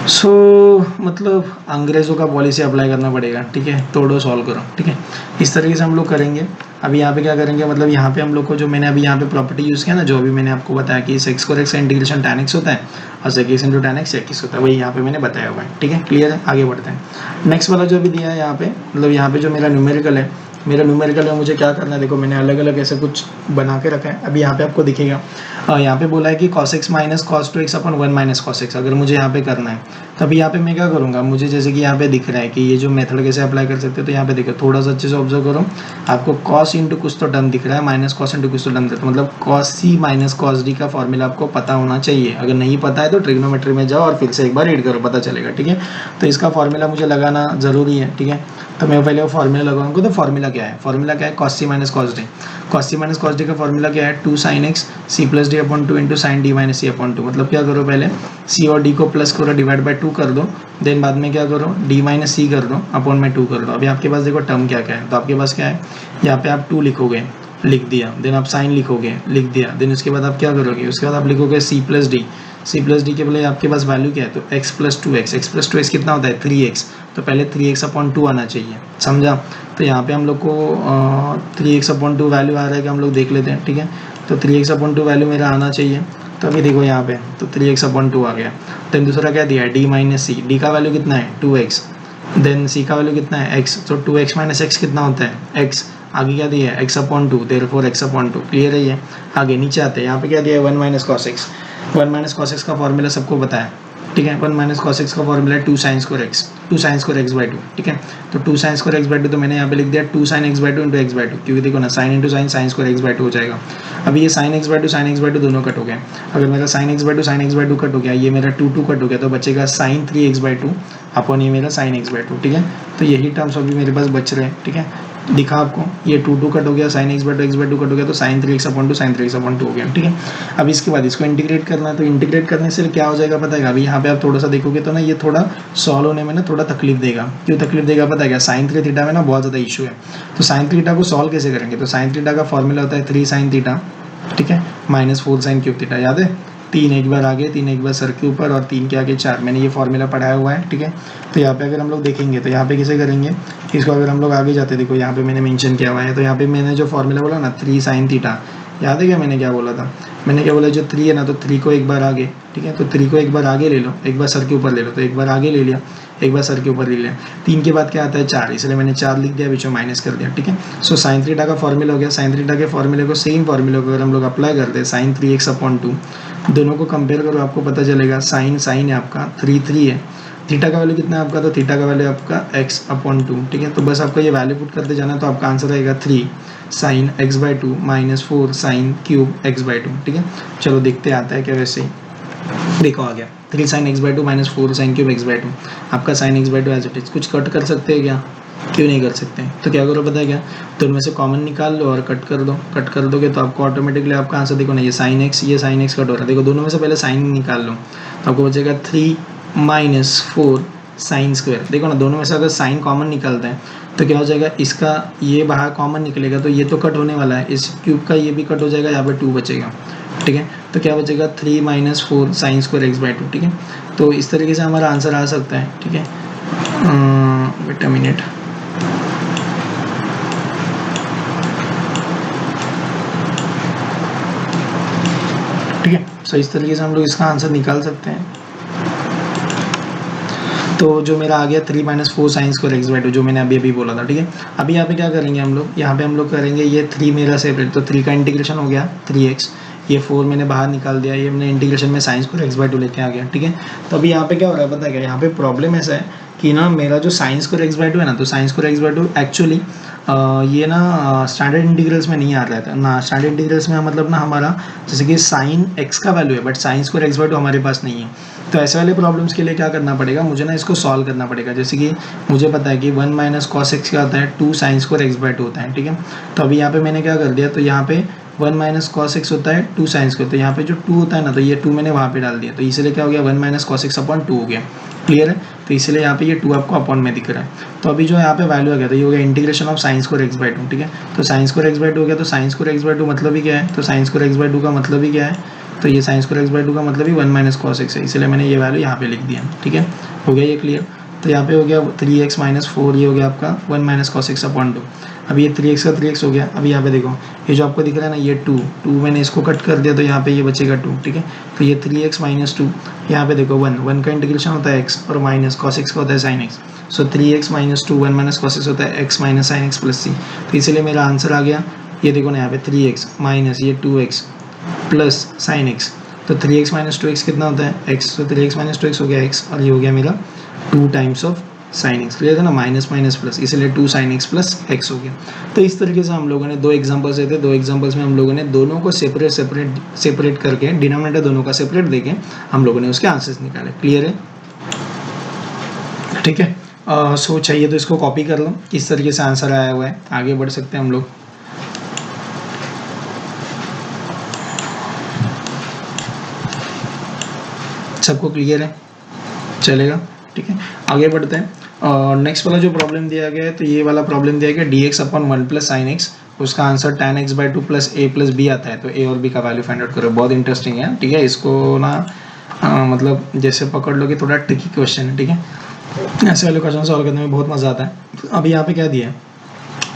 सो मतलब अंग्रेज़ों का पॉलिसी अप्लाई करना पड़ेगा। ठीक है, तोड़ो सॉल्व करो। ठीक है, इस तरीके से हम लोग करेंगे। अभी यहाँ पे क्या करेंगे, मतलब यहाँ पे हम लोग को जो मैंने अभी यहाँ पे प्रॉपर्टी यूज़ किया ना, जो अभी मैंने आपको बताया कि सेक स्क्वायर एक्स का इंटीग्रेशन टैन एक्स होता है और sec x into tan x sec x होता है, वही यहाँ पे मैंने बताया हुआ है। ठीक है, क्लियर है? आगे बढ़ते हैं। नेक्स्ट वाला जो भी दिया है यहाँ पे, मतलब यहाँ पे जो मेरा न्यूमेरिकल है, मेरा न्यूमेरिकल में मुझे क्या करना है, देखो मैंने अलग अलग ऐसे कुछ बना के रखा है। अभी यहाँ पे आपको दिखेगा, यहाँ पे बोला है कि cos x minus cos 2x अपन 1 माइनस कॉस एक्स, अगर मुझे यहाँ पे करना है तभी यहाँ पे मैं क्या करूँगा, मुझे जैसे कि यहाँ पे दिख रहा है कि ये जो मेथड कैसे अप्लाई कर सकते हैं, तो यहाँ पे देखो थोड़ा सा अच्छे से ऑब्जर्व करो, आपको cos इंटू कुछ तो टर्म दिख रहा है, माइनस कॉस इंटू कुछ तो टर्म दिख रहा है, मतलब cos c minus cos d का फॉर्मूला आपको पता होना चाहिए। अगर नहीं पता है तो ट्रिग्नोमेट्री में जाओ और फिर से एक बार रीड करो, पता चलेगा। ठीक है, तो इसका फॉर्मूला मुझे लगाना ज़रूरी है। ठीक है, तो मैं पहले वो फॉर्मूला लगाऊंगा। तो फॉर्मूला क्या है, फॉर्मूला क्या है, cos c minus cos d. cos c minus cos d का फॉर्मूला क्या है, 2 sin x c plus d upon 2 into sine d minus c upon 2। मतलब क्या करो, पहले c और d को प्लस करो, डिवाइड बाई 2 कर दो, देन बाद में क्या करो, d माइनस सी कर दो, अपॉन में 2 कर दो। अभी आपके पास देखो टर्म क्या क्या है, तो आपके पास क्या है, यहाँ पे आप 2 लिखोगे, लिख दिया, देन आप साइन लिखोगे, लिख दिया, देन उसके बाद आप क्या करोगे, उसके बाद आप लिखोगे c plus D. c plus D के पहले आपके पास वैल्यू क्या है, तो x plus 2x, x plus 2x कितना होता है 3x, तो पहले 3x अपॉन 2 आना चाहिए। समझा? तो यहाँ पे हम लोग को 3x अपॉन 2 वैल्यू आ रहा है कि हम लोग देख लेते हैं। ठीक है, तो 3x अपॉन 2 वैल्यू मेरा आना चाहिए, तो अभी देखो यहाँ पे तो 3x अपॉन 2 आ गया। देन दूसरा क्या दिया है, d माइनस सी, डी का वैल्यू कितना है 2x, देन c का वैल्यू कितना है x, तो 2x माइनस x कितना होता है x, आगे क्या दिया है x upon 2, therefore x upon 2। Clear है ये? आगे नीचे आते हैं, यहाँ पे क्या दिया है 1 minus cos x. 1 minus cos x का फॉर्मूला सबको पता है। ठीक है, 1 माइनस कॉस एक्स का फॉर्मूला है 2 sign square x, 2 sign square x by 2। ठीक है, तो 2 साइन स्क्वायर एक्स बाई 2, तो मैंने यहाँ पे लिख दिया 2 sign x by 2 into x by 2, क्योंकि देखो ना sine into sine sign square x by 2 हो जाएगा। अभी ये sign x by 2 sign x by 2 दोनों कट हो गए। अगर मेरा sign x by 2 sign x by 2 cut हो गया, ये मेरा 2 कट हो गया, तो बचेगा साइन 3x बाई 2 अपॉन ये मेरा साइन एक्स बाई 2। ठीक है, तो यही टर्म्स अभी मेरे पास बच रहे हैं। ठीक है, दिखा आपको, ये 2 कट हो गया, साइन एक्स बाई 2 कट हो गया, तो sign 3x upon 2 sign 3x upon 2 हो गया। ठीक है, अब इसके बाद इसको इंटीग्रेट करना है, तो इंटीग्रेट करने से क्या हो जाएगा पता है, अभी यहाँ पे आप थोड़ा सा देखोगे तो ना ये थोड़ा सॉल्व होने में ना थोड़ा तकलीफ देगा। क्यों तकलीफ देगा पता है क्या, साइन 3 थीटा में ना बहुत ज़्यादा इशू है। तो साइन थीटा को सॉल्व कैसे करेंगे, तो साइन थीटा का फॉर्मूला होता है 3 साइन थीटा, ठीक है, माइनस 4 साइन क्यूब थीटा, याद है? 3 एक बार आगे, 3 एक बार सर के ऊपर और 3 के आगे 4। मैंने ये फॉर्मूला पढ़ाया हुआ है, ठीक है। तो यहाँ पे अगर हम लोग देखेंगे तो यहाँ पे कैसे करेंगे इसको, अगर हम लोग आगे जाते, देखो यहाँ पे मैंने मेंशन किया हुआ है। तो यहाँ पे मैंने जो फॉर्मूला बोला ना 3 sin थीटा, याद है क्या मैंने क्या बोला था? मैंने क्या बोला, जो 3 है ना, तो 3 को एक बार आगे, ठीक है। तो 3 को एक बार आगे ले लो, एक बार सर के ऊपर ले लो, तो एक बार आगे ले लिया, एक बार सर के ऊपर ले लिया। 3 के बाद क्या आता है 4, इसलिए मैंने 4 लिख दिया, बीच में माइनस कर दिया, ठीक है। सो साइन थीटा का फॉर्मूला हो गया। साइन थीटा के फॉर्मूले को, सेम फॉर्मूले को अगर हम लोग अप्लाई करते हैं, साइन 3x/2, दोनों को कंपेयर करो, आपको पता चलेगा साइन साइन है आपका 3 है, थीटा का वैल्यू कितना है आपका, तो थीटा का वैल्यू आपका x/2, ठीक है। तो बस आपको ये वैल्यू पुट करते जाना, तो आपका आंसर आएगा 3 sin x/2 minus 4 sin cube x/2, ठीक है। चलो देखते आता है क्या, वैसे ही देखो आ गया 3 sin x/2 minus 4 sin cube x/2, आपका sin x/2 as it is. कुछ कट कर सकते हैं क्या? क्यों नहीं कर सकते? तो क्या करो पता है क्या, तो उनमें से कॉमन निकाल लो और कट कर दो। कट कर दोगे तो आपको ऑटोमेटिकली आपका आंसर, देखो ना, ये sin x, ये sin x कट हो रहा है, देखो दोनों में से पहले साइन निकाल लो, तो आपको बचेगा 3 माइनस 4 साइन स्क्वायर। देखो ना, दोनों में से अगर साइन कॉमन निकलता है तो क्या हो जाएगा, इसका ये बाहर कॉमन निकलेगा, तो ये तो कट होने वाला है, इस क्यूब का ये भी कट हो जाएगा, यहाँ पे 2 बचेगा, ठीक है। तो क्या बचेगा 3 माइनस 4 साइन स्क्वायर x/2, ठीक है। तो इस तरीके से हमारा आंसर आ सकता है, ठीक है। वेट अ मिनट, ठीक है। सो इस तरीके से हम लोग इसका आंसर निकाल सकते हैं। तो जो मेरा आ गया 3 माइनस 4 साइन स्क्वायर x/2, जो मैंने अभी बोला था, ठीक है। अभी यहाँ पे क्या करेंगे हम लोग, यहाँ पे हम लोग करेंगे ये 3 मेरा सेपरेट, तो 3 का इंटीग्रेशन हो गया 3x, ये 4 मैंने बाहर निकाल दिया, ये मैंने इंटीग्रेशन में साइन स्क्वायर x/2 लेके आ गया, ठीक है। तो अभी यहाँ पे क्या हो रहा है पता है क्या, यहाँ पे प्रॉब्लम ऐसा है कि ना, मेरा जो साइन स्क्वायर x/2 है ना, तो साइन स्क्वायर x/2 एक्चुअली ये ना स्टैंडर्ड इंटीग्रल्स में नहीं आ रहा था ना। स्टैंडर्ड इंटीग्रल्स में मतलब ना हमारा जैसे कि साइन x का वैल्यू है, बट साइन स्क्वायर x/2 हमारे पास नहीं है। तो ऐसे वाले प्रॉब्लम्स के लिए क्या करना पड़ेगा, मुझे ना इसको सॉल्व करना पड़ेगा। जैसे कि मुझे पता है कि 1 माइनस कॉस एक्स क्या होता है, 2 साइन स्क्वायर x/2 होता है, ठीक है। तो अभी यहाँ पे मैंने क्या कर दिया, तो यहाँ पे 1 माइनस कॉस एक्स होता है 2 साइन स्क्वायर, तो यहाँ पे जो 2 होता है ना, तो ये 2 मैंने वहाँ पे डाल दिया, तो इसलिए क्या हो गया 1 माइनस कॉस एक्स अपॉन 2 हो गया, क्लियर है। तो इसलिए यहाँ पे ये 2 आपको अपॉन में दिख रहा है। तो अभी जो यहाँ पे वैल्यू आ गया, तो ये हो गया integration of sine square x/2, ठीक है। तो साइन स्क्वायर x/2 हो गया, तो साइन स्क्वायर x/2 मतलब ही क्या है, तो साइन स्क्वायर x/2 का मतलब ही क्या है, तो ये साइन स्क्वायर x/2 का मतलब ही 1 माइनस कॉस एक्स है, इसलिए मैंने ये वैल्यू यहाँ पे लिख दिया, ठीक है। हो गया ये क्लियर। तो यहाँ पे हो गया 3x माइनस 4, ये हो गया आपका 1 माइनस कॉस एक्स अपॉन 2। अभी ये 3x का 3x हो गया। अभी यहाँ पे देखो, ये जो आपको दिख रहा है ना, ये 2 मैंने इसको कट कर दिया, तो यहाँ पे ये बचेगा 2, ठीक है। तो ये 3x माइनस 2, यहाँ पे देखो 1 का इंटीग्रेशन होता है x, और माइनस कॉस एक्स का होता है साइन एक्स। सो 3x minus 2 1 minus cos x होता है x minus sine x plus c। तो इसलिए मेरा आंसर आ गया, ये देखो ना, यहाँ पे 3x माइनस ये 2x प्लस साइन एक्स। तो 3x माइनस 2x कितना होता है x, तो 3x माइनस 2x हो गया x, और ये हो गया मेरा 2 times of sine x, clear था ना, माइनस माइनस प्लस, इसलिए 2 साइन एक्स प्लस एक्स हो गया। तो इस तरीके से हम लोगों ने 2 एग्जांपल्स देते, 2 एग्जांपल्स में हम लोगों ने दोनों को सेपरेट करके, डिनोमिनेटर दोनों का सेपरेट देके हम लोगों ने उसके आंसर्स निकाले, क्लियर है, ठीक है। सो चाहिए तो इसको कॉपी कर लो, किस तरीके से आंसर आया हुआ है, आगे बढ़ सकते हैं हम लोग। सबको क्लियर है, चलेगा, ठीक है। आगे बढ़ते हैं। और नेक्स्ट वाला जो प्रॉब्लम दिया गया है, तो ये वाला प्रॉब्लम दिया गया dx upon 1 plus sine x, उसका answer tan x/2 plus a plus b आता है। तो a और b का वैल्यू फाइंड आउट करो, बहुत इंटरेस्टिंग है, ठीक है। इसको ना मतलब जैसे पकड़ लो कि थोड़ा ट्रिकी क्वेश्चन है, ठीक है। ऐसे वाले क्वेश्चन सॉल्व करने में बहुत मजा आता है। अभी यहाँ पे क्या दिया है,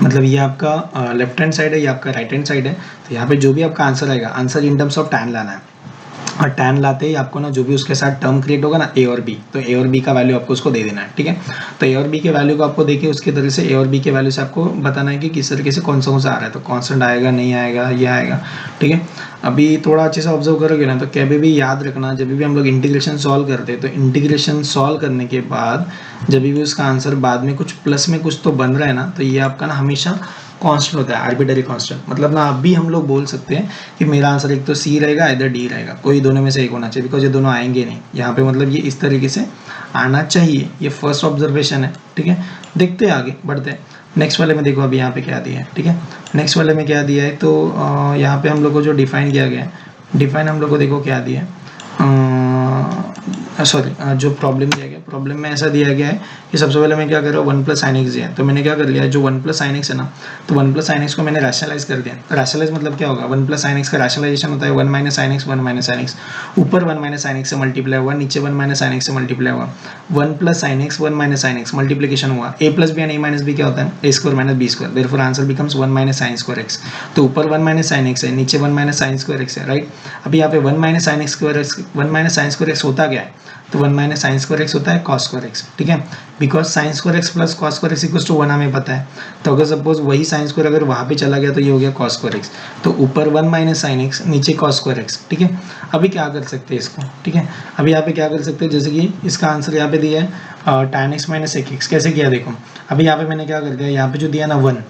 मतलब ये आपका लेफ्ट हैंड साइड है, ये आपका राइट हैंड साइड है। तो यहाँ पे जो भी आपका आंसर आएगा, answer in terms of tan लाना है, और टैन लाते ही आपको ना जो भी उसके साथ टर्म क्रिएट होगा ना, ए और बी, तो ए और बी का वैल्यू आपको उसको दे देना है, ठीक है। तो ए और बी के वैल्यू को आपको देके उसके तरह से ए और बी के वैल्यू से आपको बताना है कि किस तरीके से कौन सा आ रहा है, तो कांस्टेंट आएगा, नहीं आएगा, ये आएगा, ठीक है। अभी थोड़ा अच्छे से ऑब्जर्व करोगे ना, तो कभी भी याद रखना, जब भी हम लोग इंटीग्रेशन सॉल्व करते हैं, तो इंटीग्रेशन सॉल्व करने के बाद जब भी उसका आंसर बाद में कुछ प्लस में कुछ तो बन रहा है ना, तो ये आपका ना हमेशा कांस्टेंट होता है, आर्बिट्ररी कांस्टेंट। मतलब ना अभी हम लोग बोल सकते हैं कि मेरा आंसर एक तो सी रहेगा, इधर डी रहेगा, कोई दोनों में से एक होना चाहिए, बिकॉज ये दोनों आएंगे नहीं यहाँ पे, मतलब ये इस तरीके से आना चाहिए। ये फर्स्ट ऑब्जर्वेशन है, ठीक है। देखते हैं आगे बढ़ते हैं। नेक्स्ट वाले में देखो अभी यहाँ पे क्या दिया है, ठीक है। नेक्स्ट वाले में क्या दिया है, तो यहाँ पे हम लोग को जो डिफाइन किया गया है, डिफाइन हम लोग को देखो क्या दिया है, सॉरी जो प्रॉब्लम दिया गया, प्रॉब्लम में ऐसा दिया गया है कि सबसे पहले मैं क्या कर रहा हूँ, वन प्लस साइन एक्स दिया है, तो मैंने क्या कर लिया, जो वन प्लस साइन एक्स है ना, तो वन प्लस साइन एक्स को मैंने रैशनलाइज कर दिया। रैशनलाइज मतलब क्या होगा, वन प्लस साइन एक्स का रैशनलाइजेशन होता है one minus sine x, one minus sine x, ऊपर वन माइनस साइन एक्स से मल्टीप्लाई हुआ, नीचे वन माइनस साइन एक्स से मल्टीप्लाई हुआ, one plus sine x, one minus sine x, multiplication हुआ, a plus b and a minus b क्या होता है, a square minus B square, therefore answer becomes one minus sine square x. तो ऊपर one minus sine x है, नीचे one minus sine square x है, right. अभी यहाँ पे one minus sine x square x, one minus sine square x होता क्या है, तो one minus sine square x होता है कॉस स्क्वायर एक्स, ठीक है, because sine square x plus cos square x equals to one हमें पता है। तो अगर सपोज वही साइन स्क्वायर अगर वहाँ पे चला गया तो ये हो गया कॉस स्क्वायर एक्स, तो ऊपर वन माइनस साइन एक्स, नीचे कॉस स्क्वायर एक्स, ठीक है। अभी क्या कर सकते हैं इसको, ठीक है, अभी यहाँ पे क्या कर सकते हैं, जैसे कि इसका आंसर यहाँ पे दिया है tan x माइनस एक एक्स, कैसे किया देखो। अभी यहाँ पे मैंने क्या कर दिया, यहाँ पे जो दिया ना वन,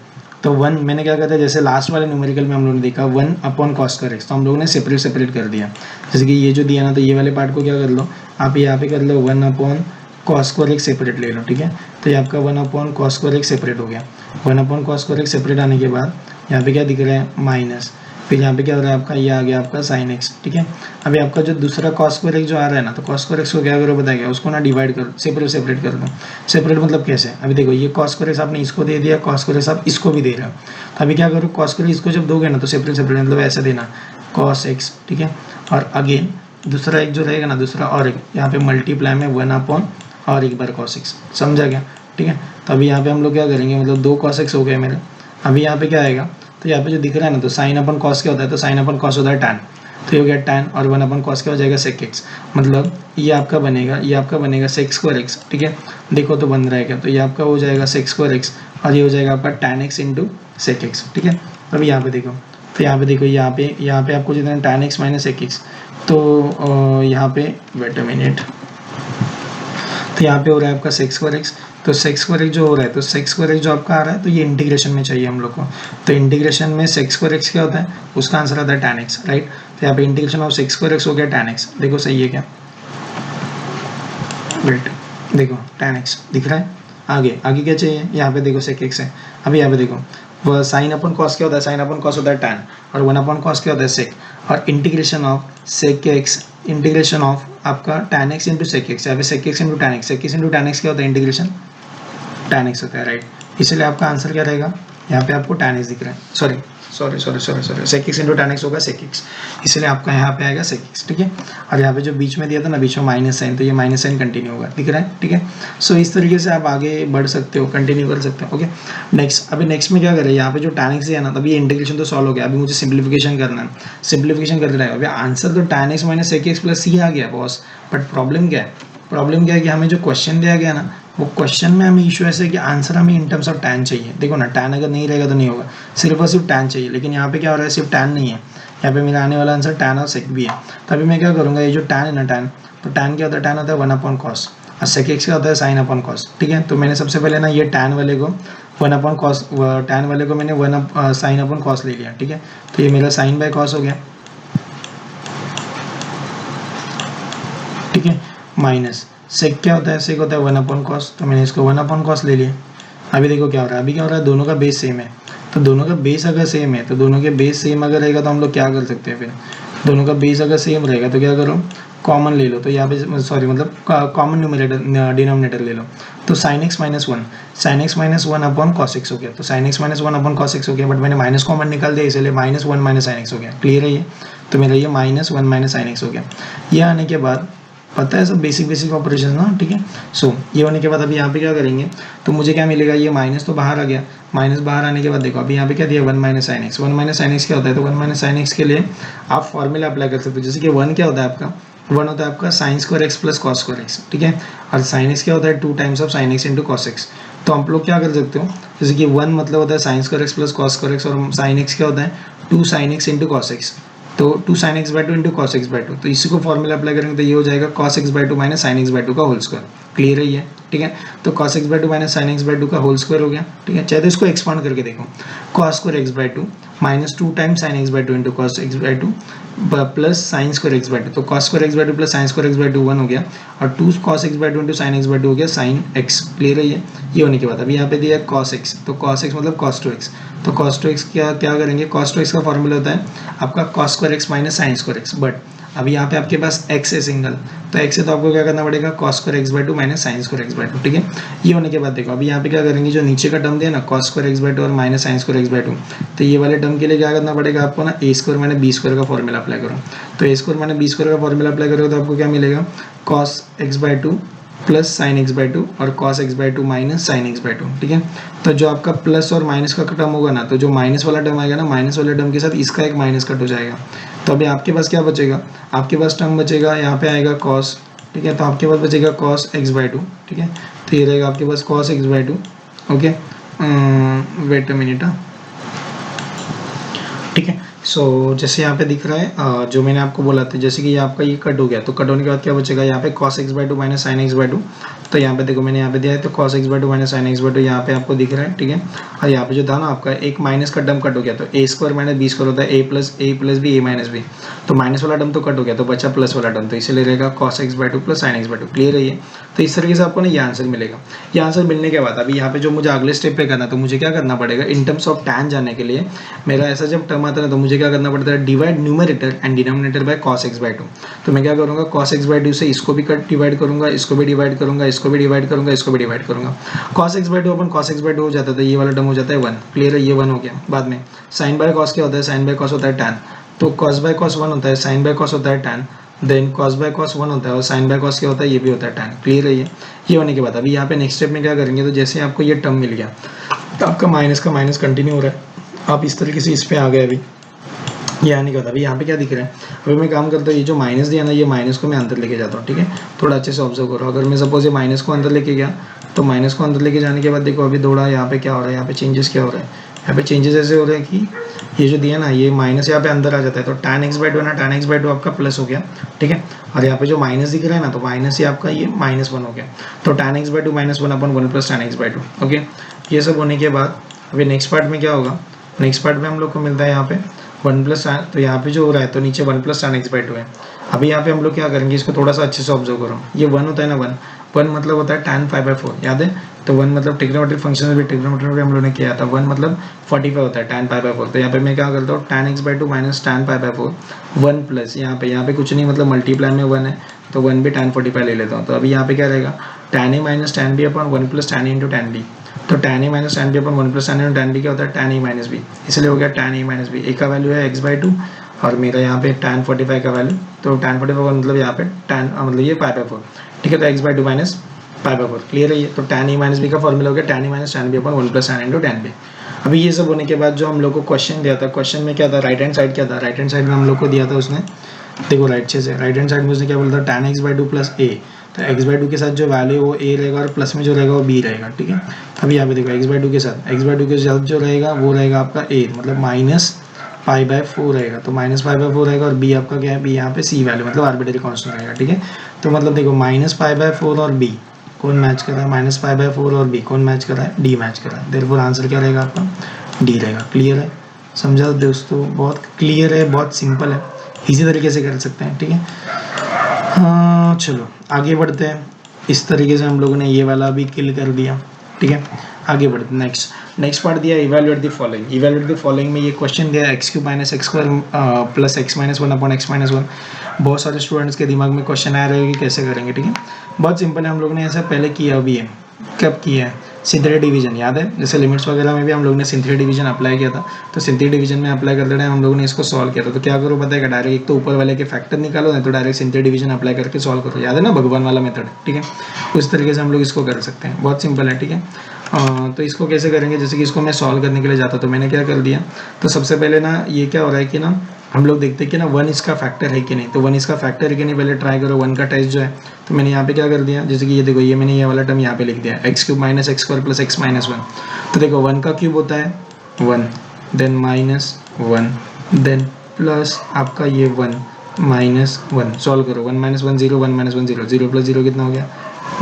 तो वन मैंने क्या करता है, जैसे लास्ट वाले न्यूमेरिकल में हम लोगों ने देखा one upon cos square x, तो हम लोगों ने सेपरेट कर दिया। जैसे कि ये जो दिया ना, तो ये वाले पार्ट को क्या कर लो, आप यहाँ पे कर लो one upon cos square x separate ले लो, ठीक है। तो ये आपका one upon cos square x separate हो गया। One upon cos square x separate आने के बाद यहाँ पे क्या दिख रहा है, माइनस, फिर यहाँ पे क्या हो रहा है आपका, ये आ गया आपका साइन एक्स, ठीक है। अभी आपका जो दूसरा कॉस स्क्वायर एक्स जो आ रहा है ना, तो कॉस स्क्वायर एक्स को क्या करो बताया, उसको ना डिवाइड करो, सेपरेट कर दो। सेपरेट मतलब कैसे, अभी देखो ये कॉस स्क्वायर एक्स आपने इसको दे दिया, कॉस स्क्वायर एक्स आप इसको भी दे रहे हो, तो अभी क्या करो, कॉस स्क्वायर इसको जब दोगे ना तो सेपरेट मतलब ऐसा देना कॉस एक्स, ठीक है। और अगेन दूसरा एक जो रहेगा ना, दूसरा और एक यहाँ पे मल्टीप्लाई में वन अपॉन और एक बार कॉस एक्स, समझा गया, ठीक है। तो अभी यहाँ पे हम लोग क्या करेंगे, मतलब दो कॉस एक्स हो गए मेरे। अभी यहाँ पे क्या आएगा, तो यहाँ पे जो दिख रहा है ना, तो साइन अपन कॉस क्या होता है, तो साइन अपन कॉस होता है टैन, तो ये हो गया टैन, और वन अपन कॉस क्या हो जाएगा, सेक एक्स, मतलब ये आपका बनेगा सेक स्क्वायर एक्स, ठीक है। देखो तो बन रहा है क्या, तो ये आपका हो जाएगा सेक स्क्वायर एक्स, और ये हो जाएगा आपका tan x into sec x, ठीक है। अभी यहाँ पे देखो, तो यहाँ पे देखो, यहाँ पे आपको जितना tan x minus sec x, तो यहाँ पे वेट अ मिनट, तो यहाँ पे हो रहा है आपका सेक स्क्वायर एक्स, तो सेक स्क्वायर एक्स जो हो रहा है, तो सेक स्क्वायर एक्स जो आपका आ रहा है, तो ये इंटीग्रेशन में चाहिए हम लोग को। तो इंटीग्रेशन में सेक स्क्वायर एक्स क्या होता है, उसका आंसर आता है टैन एक्स, राइट। तो यहाँ पे integration of sec square x हो गया टैन एक्स, देखो सही है क्या, वेट देखो टैन एक्स दिख रहा है। आगे क्या चाहिए, यहाँ पे देखो सेक एक्स है। अभी यहाँ पे देखो, वह साइन अपन कॉस क्या होता है, साइन अपन कॉस होता है टैन, और वन अपन कॉस क्या होता है, सेक, और integration of sec x, integration of आपका tan x into sec x, यहाँ पे sec x into tan x, sec x into tan x क्या होता है, इंटीग्रेशन टैन एक्स होता है, राइट। इसलिए आपका आंसर क्या रहेगा, यहाँ पे आपको टैन एक्स दिख रहा है, sorry sec x into tan x होगा सेक एक्स, इसलिए आपका यहाँ पे आएगा सेक एक्स, ठीक है। और यहाँ पे जो बीच में दिया था ना, बीच में माइनस साइन, तो ये माइनस साइन कंटिन्यू होगा, दिख रहा है, ठीक है। सो इस तरीके से आप आगे बढ़ सकते हो, कंटिन्यू कर सकते हो, ओके। अभी नेक्स्ट में क्या करें, यहाँ पे जो टैन एक्स है ना, तभी इंटीग्रेशन तो सॉल्व हो गया, अभी मुझे सिंप्लीफिकेशन करना है, सिंप्लीफिकेशन करते रहेगा। अभी आंसर तो tan x minus sec x plus c आ गया बॉस, बट प्रॉब्लम क्या है कि हमें जो क्वेश्चन दिया गया ना, वो क्वेश्चन में हमें इशू ऐसे है कि आंसर हमें इन टर्म्स ऑफ टैन चाहिए। देखो ना, टैन अगर नहीं रहेगा तो नहीं होगा, सिर्फ और सिर्फ टैन चाहिए, लेकिन यहाँ पे क्या हो रहा है, सिर्फ टैन नहीं है, यहाँ पे मेरा आने वाला आंसर टैन और सेक भी है। तो अभी मैं क्या करूँगा, ये जो टैन है ना, टैन, तो टैन क्या होता है, टैन होता है वन अपॉन कॉस, और सेक एक्स क्या होता है, साइन अपॉन कॉस, ठीक है। तो मैंने सबसे पहले ना ये टैन वाले को वन अपॉन कॉस, टैन वाले को मैंने साइन अपॉन कॉस ले लिया, ठीक है। तो ये मेरा साइन बाय कॉस हो गया, ठीक है, माइनस सेक क्या होता है, सेक होता है वन अपॉन कॉस, तो मैंने इसको वन अपॉन कॉस ले लिया। अभी देखो क्या हो रहा है, अभी क्या हो रहा है, दोनों का बेस सेम है, तो दोनों का बेस अगर सेम है, तो दोनों के बेस सेम अगर रहेगा तो हम लोग क्या कर सकते हैं, फिर दोनों का बेस अगर सेम रहेगा तो क्या करो, कॉमन ले लो, तो यहाँ पे सॉरी मतलब कॉमन न्यूमरेटर डिनोमिनेटर ले लो, तो sine x minus one upon cos x हो गया, तो sine x minus one upon cos x हो गया, बट मैंने माइनस कॉमन निकाल दिया, इसलिए minus one minus sine x हो गया, क्लियर है ये। तो मेरा ये minus one minus sine x हो गया। ये आने के बाद पता है सब बेसिक ऑपरेशन ना, ठीक है। सो ये होने के बाद अभी यहाँ पे क्या करेंगे, तो मुझे क्या मिलेगा, ये माइनस तो बाहर आ गया, माइनस बाहर आने के बाद देखो अभी यहाँ पे क्या दिया, one minus sine x. One minus sine x क्या होता है, तो वन माइनस साइन एक्स के लिए आप फॉर्मूला अप्लाई कर सकते हो, जैसे कि वन क्या होता है आपका, वन होता है आपका sign square x plus cos square x, ठीक है। और साइन एक्स क्या होता है, two times of sine x into cos x. तो आप लोग क्या कर सकते हो, जैसे कि वन मतलब होता है sine square x plus cos square x, और साइन एक्स क्या होता है, two sine x into cos x, तो two sine x by two into cos x by two, तो इसी को फॉर्मूला अप्लाई करेंगे तो ये हो जाएगा cos x by two minus sine x by to का होल स्क्वायर, क्लियर है ये, ठीक है। तो cos x by two minus sine x by to का होल स्क्वायर हो गया, ठीक है। चाहे तो इसको एक्सपांड करके देखो, cos square x by two minus two times sine x by two into cos x by two plus sine square x by two, तो cos square x by two plus sine square x by two one हो गया, और two cos x by two into sine x by two हो गया sine x, clear है ये होने के बाद अभी यहाँ पे दिया है cos x, तो cos x मतलब cos टू एक्स, तो cos टू एक्स क्या करेंगे, cos टू एक्स का फॉर्मूला होता है आपका cos square x minus sine square x, but अभी यहाँ पे आपके पास x है सिंगल, तो x है तो आपको क्या करना पड़ेगा cos square x by two minus sine square x by two, ठीक है। ये होने के बाद देखो अभी यहाँ पे क्या करेंगे, जो नीचे का टर्म दिया ना cos square x by two और minus sine square x by two, तो ये वाले टर्म के लिए क्या करना पड़ेगा आपको ना, a square minus b square का फॉर्मूला अप्लाई करो। तो a square minus b square का फॉर्मूला अप्लाई करोगे तो आपको क्या मिलेगा, cos x by two plus sine x by two और cos x by two minus sine x by two, ठीक है। तो जो आपका प्लस और माइनस का टर्म होगा ना, तो जो माइनस वाला टर्म आएगा ना, माइनस वाले टर्म के साथ इसका एक माइनस कट हो जाएगा। तो अभी आपके पास क्या बचेगा, आपके पास टर्म बचेगा, यहाँ पे आएगा कॉस, ठीक है। तो आपके पास बचेगा कॉस एक्स बाई टू, ठीक है। तो ये रहेगा आपके पास cos x by two, okay. Wait a minute, ठीक है। सो जैसे यहाँ पे दिख रहा है जो मैंने आपको बोला था, जैसे कि ये आपका ये कट हो गया, तो कट होने के बाद क्या बचेगा, यहाँ पे cos x by two minus sine x by two. तो यहाँ पे देखो मैंने यहाँ पे दिया है, तो cos x by two minus sine x by to यहाँ पे आपको दिख रहा है, ठीक है। और यहाँ पे जो था ना आपका एक माइनस का टर्म कट हो गया, तो a square minus B square होता है a plus B a minus B. तो माइनस वाला टर्म तो कट हो गया, तो बचा प्लस वाला टर्म, तो इसलिए रहेगा cos x by two plus sine x by to. Clear है ये। तो इस तरीके से आपको ना ये आंसर मिलेगा। ये आंसर मिलने के बाद अभी यहाँ पे जो मुझे अगले स्टेप पे करना, तो मुझे क्या करना पड़ेगा, इन टर्म्स ऑफ टैन जाने के लिए मेरा ऐसा जब टर्म आता है ना, तो मुझे क्या करना पड़ता है, divide numerator and denominator by cos x by two. तो मैं क्या करूँगा, cos x बाई टू से इसको भी डिवाइड करूँगा, इसको भी डिवाइड करूँगा, इसको भी डिवाइड करूँगा, इसको भी डिवाइड करूँगा। cos x by to upon cos x by two हो जाता है, तो ये वाला टर्म हो जाता है 1। क्लियर है, ये 1 हो गया। बाद में साइन बाय कॉस क्या होता है, साइन बाय कॉस होता है टैन, तो cos बाय कॉस 1 होता है, साइन बाय कॉस होता है tan, then cos by cos 1 होता है और साइन बाय कॉस क्या होता है, ये भी होता है टैन। क्लियर है ये होने के बाद अभी यहाँ पे नेक्स्ट स्टेप में क्या करेंगे, तो जैसे आपको ये टर्म मिल गया, तो आपका माइनस का माइनस कंटिन्यू हो रहा है, आप इस तरीके से इस पे आ गए। अभी ये आने के बाद अभी यहाँ पे क्या दिख रहा है, अभी मैं काम करता हूँ, ये जो माइनस दिया ना, ये माइनस को मैं अंदर लेके जाता हूँ, ठीक है। थोड़ा अच्छे से ऑब्जर्व करो, अगर मैं सपोज ये माइनस को अंदर लेके गया, तो माइनस को अंदर लेके जाने के बाद देखो अभी थोड़ा यहाँ पे क्या हो रहा है, यहाँ पे चेंजेस क्या हो रहा है, यहाँ पे चेंजेस ऐसे हो रहे हैं कि ये जो दिया ना, ये माइनस यहाँ पे अंदर आ जाता है, तो tan x बाई टू ना, tan x बाई टू आपका प्लस हो गया, ठीक है। और यहाँ पे जो माइनस दिख रहा है ना, तो माइनस ही आपका ये -1 हो गया, तो tan x by to -1 upon 1 plus tan x by two, okay. ये सब होने के बाद अभी नेक्स्ट पार्ट में क्या होगा, नेक्स्ट पार्ट में हम लोग को मिलता है यहाँ पे 1 प्लस, तो यहाँ पे जो हो रहा है, तो नीचे 1 plus tan x by to है। अभी यहाँ पे हम लोग क्या करेंगे, इसको थोड़ा सा अच्छे से ऑब्जर्व करो, ये 1 होता है ना, 1 मतलब होता है tan पाई बाई 4, याद है। तो 1 मतलब ट्रिग्नोमेट्रिक फंक्शन में भी ट्रिग्नोमेट्री में हम लोग ने किया था, 1 मतलब 45 होता है tan पाई बाई 4। तो यहाँ पे मैं क्या करता हूँ, tan x by two minus tan pi by 4, 1 plus यहाँ पे कुछ नहीं, मतलब मल्टीप्लाई में 1 है, तो 1 भी tan 45 ले लेता हूँ। तो अभी यहाँ पे क्या रहेगा, tan a minus tan b upon 1 plus tan a into tan b। तो tan a minus tan b upon 1 plus tan a into tan b क्या होता है, tan a माइनस b, इसलिए हो गया tan a minus b। a का value है x by two और मेरा यहाँ पे tan 45 का वैल्यू, तो tan 45 का मतलब यहाँ पे tan मतलब ये पाई बाई 4, ठीक है। तो x by two minus pi by 4, clear है ये। तो tan a माइनस बी का फॉर्मूला हो गया tan a minus tan b upon 1 plus tan into tan b। अभी ये सब होने के बाद जो हम लोग को क्वेश्चन दिया था, क्वेश्चन में क्या था, राइट हैंड साइड क्या था, राइट हैंड साइड में हम लोग को दिया था उसने, देखो राइट से राइट हैंड साइड में उसने क्या बोला था, tan x by two plus a। तो x बाई टू के साथ जो वैल्यू वो a रहेगा और प्लस में जो रहेगा वो b रहेगा, ठीक है। अभी यहाँ पे देखो x बाई टू के साथ जो रहेगा वो रहेगा आपका a, मतलब माइनस पाई बाई 4 रहेगा, तो माइनस पाई बाई 4 रहेगा, और b आपका क्या है, b यहाँ पे c वैल्यू मतलब आर्बिट्ररी कांस्टेंट रहेगा, ठीक है। तो मतलब देखो माइनस पाई बाई 4 और b कौन मैच कर रहा है, माइनस पाई बाई 4 और b कौन मैच कर रहा है, d मैच कर रहा है। देयरफॉर आंसर क्या रहेगा आपका, d रहेगा। क्लियर है, समझा दोस्तों, बहुत क्लियर है, बहुत सिंपल है, इसी तरीके से कर सकते हैं, ठीक है। हाँ चलो आगे बढ़ते हैं। इस तरीके से हम लोगों ने ये वाला भी किल कर दिया, ठीक है। आगे बढ़ते हैं, नेक्स्ट पार्ट दिया evaluate the following. Evaluate the following में ये क्वेश्चन दिया x cube minus x square plus x minus 1 upon x minus 1। बहुत सारे स्टूडेंट्स के दिमाग में क्वेश्चन आ रहे हैं कि कैसे करेंगे, ठीक है। बहुत सिंपल है, हम लोग ने ऐसा पहले किया भी है। कब किया है, सिंथेटिक डिवीजन याद है, जैसे लिमिट्स वगैरह में भी हम लोग ने सिंथेटिक डिवीजन अप्लाई किया था। तो सिंथेटिक डिवीजन में अप्लाई करते टाइम हम लोगों ने इसको सॉल्व किया था। तो क्या करो पता है, डायरेक्ट एक तो ऊपर वाले के फैक्टर निकालो, नहीं तो डायरेक्ट सिंथेटिक डिवीजन अप्लाई करके सॉल्व करो, याद है ना, भगवान वाला मेथड, ठीक है। उस तरीके से हम लोग इसको कर सकते हैं, बहुत सिंपल है, ठीक है। तो इसको कैसे करेंगे, जैसे कि इसको मैं सॉल्व करने के लिए जाता तो मैंने क्या कर दिया, तो सबसे पहले ना ये क्या हो रहा है कि ना हम लोग देखते हैं कि ना 1 इसका फैक्टर है कि नहीं। तो 1 इसका फैक्टर है कि नहीं पहले ट्राई करो, 1 का टेस्ट जो है। तो मैंने यहाँ पे क्या कर दिया, जैसे कि ये देखो, ये मैंने ये वाला टर्म यहाँ पे लिख दिया x cube minus x square plus x minus 1। तो देखो 1 का क्यूब होता है 1, देन माइनस 1, देन प्लस आपका ये 1 माइनस 1। सॉल्व करो, 1 माइनस 1 0, 1 माइनस 1 0, 0 प्लस 0 कितना हो गया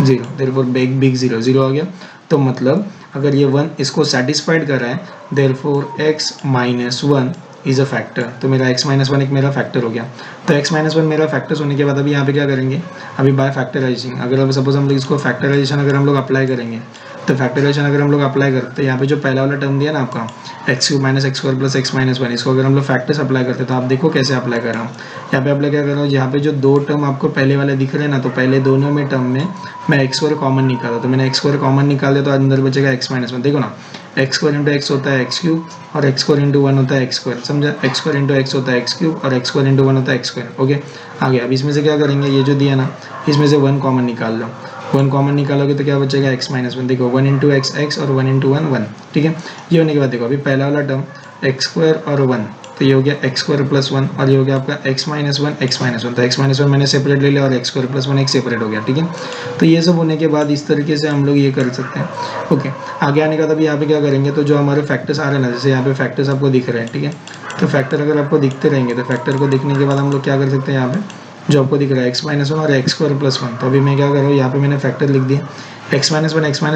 0, देयरफॉर बिग 0 0 आ गया। तो मतलब अगर ये 1 इसको सेटिस्फाइड कर रहा है, therefore x minus 1 is a factor. तो मेरा x माइनस 1 एक मेरा फैक्टर हो गया। तो x माइनस 1 मेरा फैक्टर्स होने के बाद अभी यहाँ पे क्या करेंगे, अभी बाय फैक्टराइजिंग, अगर अब सपोज हम लोग इसको फैक्टराइजेशन अगर हम लोग अप्लाई करेंगे, तो फैक्टराइजेशन अगर हम लोग अप्लाई करते हैं, यहाँ पे जो पहला वाला टर्म दिया ना आपका x cube minus x square plus x minus one, इसको अगर हम लोग फैक्टर्स अप्लाई करते हैं तो आप देखो कैसे अप्लाई कर रहा हूँ। यहाँ पे अप्लाई क्या कर रहा हूँ, यहाँ पे जो दो टर्म आपको पहले वाले दिख रहे हैं ना, तो पहले दोनों में टर्म में मैं एक्स स्क्वायर कॉमन निकाला, तो मैंने एक्स स्क्वायर कॉमन निकाल दिया तो अंदर बचेगा एक्स माइनस वन। देखो ना, एक्स स्क्वायर इंटू एक्स होता है एक्स क्यूब और एक्स स्क्वायर इंटू वन होता है एक्स स्क्वायर, समझा। एक्स स्क्वायर इंटू एक्स होता है एक्स क्यूब और एक्स स्क्वायर इंटू वन होता है एक्स स्क्वायर। ओके, आ गया। अब इसमें से क्या करेंगे, ये जो दिया ना इसमें से वन कॉमन निकाल लो, वन कॉमन निकालोगे तो क्या बचेगा एक्स माइनस वन। देखो वन इंटू एक्स एक्स और वन इंटू वन वन, ठीक है। ये होने के बाद देखो अभी पहला वाला टर्म एक्स स्क्वायर और वन, तो ये हो गया एक्स स्क्वायर प्लस वन और ये हो गया आपका x minus one x minus one. तो एक्स माइनस वन मैंने सेपरेट ले लिया और एक्स स्क्वायर प्लस वन एक सेपरेट हो गया, ठीक है। तो ये सब होने के बाद इस तरीके से हम लोग ये कर सकते हैं। ओके, आगे आने का तब यहाँ पे क्या करेंगे, तो जो हमारे फैक्टर्स आ रहे हैं ना, जैसे यहाँ पे फैक्टर्स आपको दिख रहे हैं, ठीक है। तो फैक्टर अगर आपको दिखते रहेंगे तो फैक्टर को दिखने के बाद हम लोग क्या कर सकते हैं, यहाँ पे जो आपको दिख रहा है एक्स माइनस वन और एक्स स्क्वायर प्लस वन। तो अभी मैं क्या कर रहा हूँ, यहाँ पे मैंने फैक्टर लिख दिया, एक्स माइनस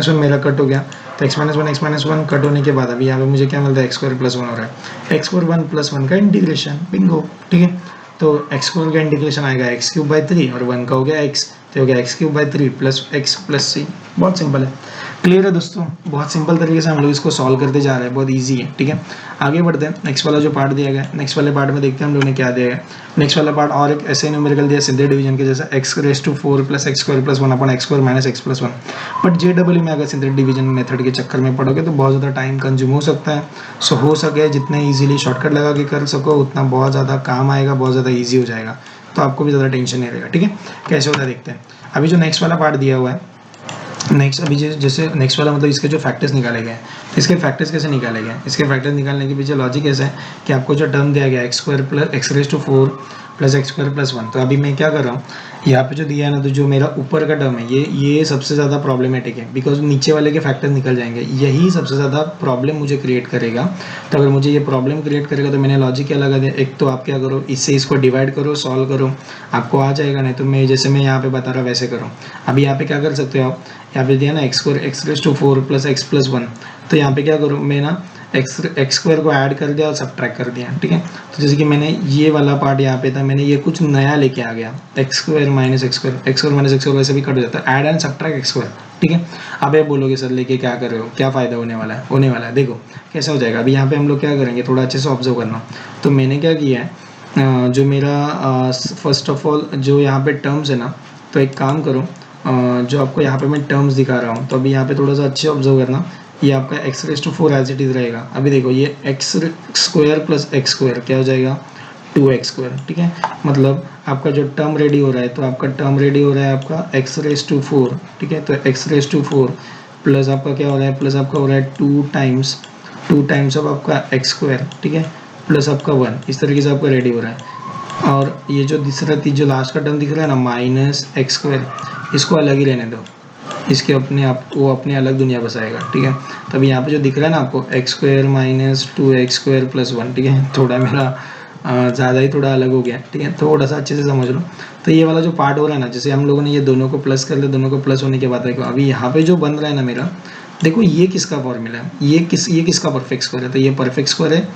वन मेरा कट हो गया। तो एक्स माइनस वन कट होने के बाद अभी यहाँ पे मुझे क्या मिलता है, एक्स स्क्वायर प्लस वन हो रहा है, x square one plus one का इंटीग्रेशन, बिंगो, ठीक है। तो एक्स स्क्वायर का इंटीग्रेशन आएगा एक्स क्यूब बाई थ्री और वन का हो गया एक्स, तो हो गया x cube by three plus x plus c. बहुत सिंपल है, क्लियर है दोस्तों। बहुत सिंपल तरीके से हम लोग इसको सॉल्व करते जा रहे हैं, बहुत इजी है, ठीक है। आगे बढ़ते हैं, नेक्स्ट वाला जो पार्ट दिया गया है, नेक्स्ट वाले पार्ट में देखते हैं हम लोगों ने क्या दिया है। नेक्स्ट वाला पार्ट और एक ऐसे न्यूमेरिकल दिया सीधे डिवीजन के जैसा, x raise to four plus x square plus one upon x square minus x plus one. But JEE में अगर सीधे डिवीजन मेथड के चक्कर में पढ़ोगे तो बहुत ज़्यादा टाइम कंज्यूम हो सकता है। सो हो सके जितने ईजिली शॉर्टकट लगा के कर सको उतना बहुत ज़्यादा काम आएगा, बहुत ज़्यादा ईजी हो जाएगा, तो आपको भी ज़्यादा टेंशन नहीं रहेगा, ठीक है। कैसे होता है देखते हैं। अभी जो नेक्स्ट वाला पार्ट दिया हुआ है, नेक्स्ट अभी जैसे नेक्स्ट वाला मतलब इसके जो फैक्टर्स निकाले गए, इसके फैक्टर्स कैसे निकाले गए, इसके फैक्टर्स निकालने के पीछे लॉजिक ऐसा है कि आपको जो टर्म दिया गया x square plus x raise to four plus x square plus one, तो अभी मैं क्या कर रहा हूँ, यहाँ पे जो दिया है ना, तो जो मेरा ऊपर का टर्म है ये सबसे ज़्यादा प्रॉब्लमेटिक है, बिकॉज नीचे वाले के फैक्टर्स निकल जाएंगे, यही सबसे ज़्यादा प्रॉब्लम मुझे क्रिएट करेगा। तो अगर मुझे ये प्रॉब्लम क्रिएट करेगा तो मैंने लॉजिक क्या लगा दिया, एक तो आप क्या करो, इससे इसको डिवाइड करो, सॉल्व करो, आपको आ जाएगा, नहीं तो मैं जैसे मैं यहाँ पे बता रहा वैसे करो। अभी यहाँ पे क्या कर सकते हो आप, यहाँ पे दिया ना x square x raise to four plus x plus one, तो यहाँ पे क्या करूँ मैं ना एक्स स्क्वायर को ऐड कर दिया और सब्ट्रैक्ट कर दिया, ठीक है। तो जैसे कि मैंने ये वाला पार्ट यहाँ पे था, मैंने ये कुछ नया लेके आ गया, x square minus x square minus x square वैसे भी कट हो जाता है, add and subtract x square, ठीक है। अब आप बोलोगे सर लेके क्या कर रहे हो, क्या फ़ायदा होने वाला है, होने वाला है, देखो कैसा हो जाएगा। अभी यहाँ पे हम लोग क्या करेंगे, थोड़ा अच्छे से ऑब्जर्व करना। तो मैंने क्या किया है, जो मेरा फर्स्ट ऑफ ऑल जो यहाँ पे टर्म्स है ना, तो एक काम करो, जो आपको यहाँ पे मैं टर्म्स दिखा रहा हूँ, तो अभी यहाँ पे थोड़ा सा अच्छे ऑब्जर्व करना। ये आपका x raise to four as it is रहेगा। अभी देखो ये x square plus x square क्या हो जाएगा, टू एक्स स्क्वायर, ठीक है। मतलब आपका जो टर्म रेडी हो रहा है, तो आपका टर्म रेडी हो रहा है आपका एक्स रेस टू फोर, ठीक है। तो x raise to four plus आपका क्या हो रहा है, प्लस आपका हो रहा है टू टाइम्स ऑफ आपका एक्स स्क्वायर, ठीक है, प्लस आपका वन, इस तरीके से आपका रेडी हो रहा है। और ये जो दूसरा जो लास्ट का टर्म दिख रहा है ना माइनस एक्स स्क्वायर, इसको अलग ही रहने दो, इसके अपने आप वो अपने अलग दुनिया बसाएगा, ठीक है। तब यहाँ पे जो दिख रहा है ना आपको x square minus two x square plus one, ठीक है, थोड़ा मेरा ज़्यादा ही थोड़ा अलग हो गया, ठीक है, थोड़ा सा अच्छे से समझ लो। तो ये वाला जो पार्ट हो रहा है ना, जैसे हम लोगों ने ये दोनों को प्लस कर लिया, दोनों को प्लस होने के बाद देखो अभी यहाँ पे जो बन रहा है ना मेरा, देखो ये किसका फॉर्मूला है, ये किसका परफेक्ट स्क्वायर है, तो ये परफेक्ट स्क्वायर है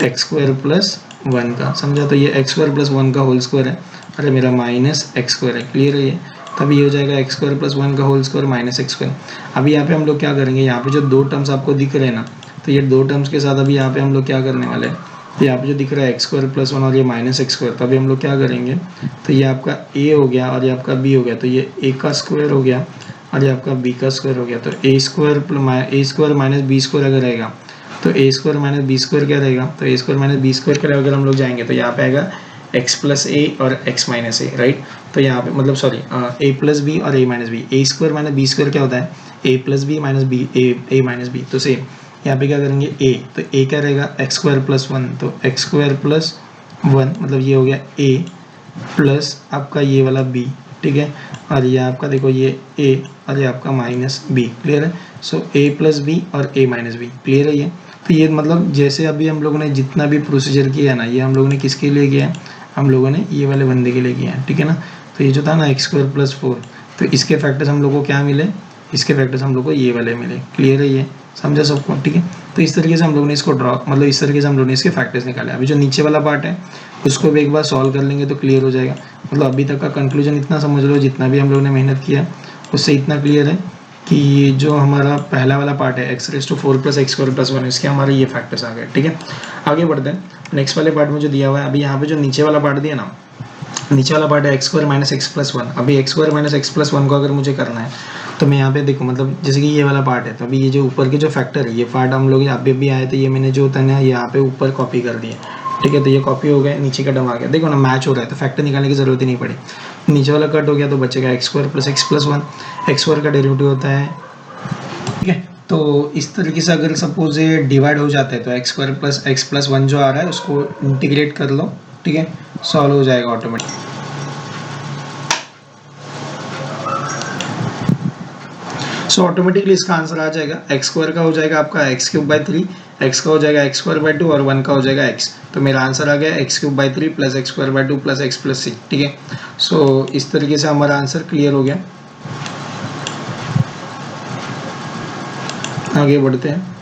एक्स स्क्वायर प्लस वन का, समझा। तो ये एक्स स्क्वायर प्लस वन का होल स्क्वायर है, अरे मेरा माइनस एक्स स्क्वायर है, क्लियर है ये। तब ये हो जाएगा एक्स स्क्वायर प्लस वन का whole square minus x square. अभी यहाँ पे हम लोग क्या करेंगे, यहाँ पे जो दो टर्म्स आपको दिख रहे हैं ना, तो ये दो टर्म्स के साथ अभी यहाँ पे हम लोग क्या करने वाले हैं, तो यहाँ पे जो दिख रहा है एक्स स्क्वायर प्लस वन और ये माइनस एक्स स्क्वायर, तो अभी हम लोग क्या करेंगे, तो ये आपका ए हो गया और ये आपका बी हो गया, तो ये ए का स्क्वायर हो गया और ये आपका बी का स्क्वायर हो गया। तो ए स्क्वायर माइनस बी स्क्वायर अगर रहेगा तो ए स्क्वायर माइनस बी स्क्वायर क्या रहेगा, तो ए स्क्वायर माइनस बी स्क्वायर के अगर हम लोग जाएंगे तो यहाँ पे आएगा एक्स प्लस ए और एक्स माइनस ए, राइट। तो यहाँ पे मतलब सॉरी ए प्लस बी और ए माइनस बी, ए स्क्वायर माइनस बी स्क्वायर क्या होता है, ए plus b minus b, a minus B. तो सेम यहाँ पे क्या करेंगे ए, तो ए क्या रहेगा एक्स स्क्वायर प्लस वन, तो एक्स स्क्वायर प्लस वन मतलब ये हो गया ए प्लस आपका ये वाला बी, ठीक है। और ये आपका देखो ये ए और ये आपका माइनस बी, क्लियर है। सो ए प्लस बी और ए माइनस बी, क्लियर है ये। तो ये मतलब जैसे अभी हम लोगों ने जितना भी प्रोसीजर किया है ना, ये हम लोगों ने किसके लिए किया है, हम लोगों ने ये वाले बंदे के लिए किया है, ठीक है ना। तो ये जो था ना एक्स स्क्वायर प्लस फोर, तो इसके फैक्टर्स हम लोग को क्या मिले, इसके फैक्टर्स हम लोग को ये वाले मिले, क्लियर है ये, समझा सबको, ठीक है। तो इस तरीके से हम लोगों ने इसको ड्रॉ मतलब इस तरीके से हम लोगों ने इसके फैक्टर्स निकाले। अभी जो नीचे वाला पार्ट है उसको भी एक बार सॉल्व कर लेंगे तो क्लियर हो जाएगा। मतलब अभी तक का कंक्लूजन इतना समझ लो, जितना भी हम लोगों ने मेहनत किया उससे इतना क्लियर है कि ये जो हमारा पहला वाला पार्ट है x raise to 4 plus x square plus 1, इसके हमारे ये फैक्टर्स आ गए। ठीक है, आगे बढ़ते हैं नेक्स्ट वाले पार्ट में जो दिया हुआ है। अभी यहाँ पे जो नीचे वाला पार्ट दिया ना, नीचे वाला पार्ट है x square minus x plus 1। अभी x square minus x plus 1 को अगर मुझे करना है तो मैं यहाँ पे देखो, मतलब जैसे कि ये वाला पार्ट है, तो अभी ये जो ऊपर के जो फैक्टर है, ये पार्ट हम लोग अभी भी आए, तो ये मैंने जो होता है ना यहाँ पे ऊपर कॉपी कर दिया। ठीक है, तो ये कॉपी हो गया, नीचे का टर्म आ गया, देखो ना मैच हो रहा है, तो फैक्टर निकालने की जरूरत ही नहीं पड़ी। नीचे वाला कट हो गया तो बचेगा x square plus x plus 1। X square का डेरिवेटिव होता है, ठीक है। तो इस तरीके से अगर सपोज ये डिवाइड हो जाता है तो x square plus x plus 1 जो आ रहा है उसको इंटीग्रेट कर लो। ठीक है, सॉल्व हो जाएगा ऑटोमेटिक। सो ऑटोमेटिकली इसका आंसर आ जाएगा, एक्स स्क्वायर का हो जाएगा आपका एक्स क्यूब बाई 3, एक्स का हो जाएगा एक्स स्क्वायर बाई 2 और 1 का हो जाएगा एक्स। तो मेरा आंसर आ गया x cube by 3 plus x square by 2 plus x plus 6। ठीक है, सो इस तरीके से हमारा आंसर क्लियर हो गया। आगे बढ़ते हैं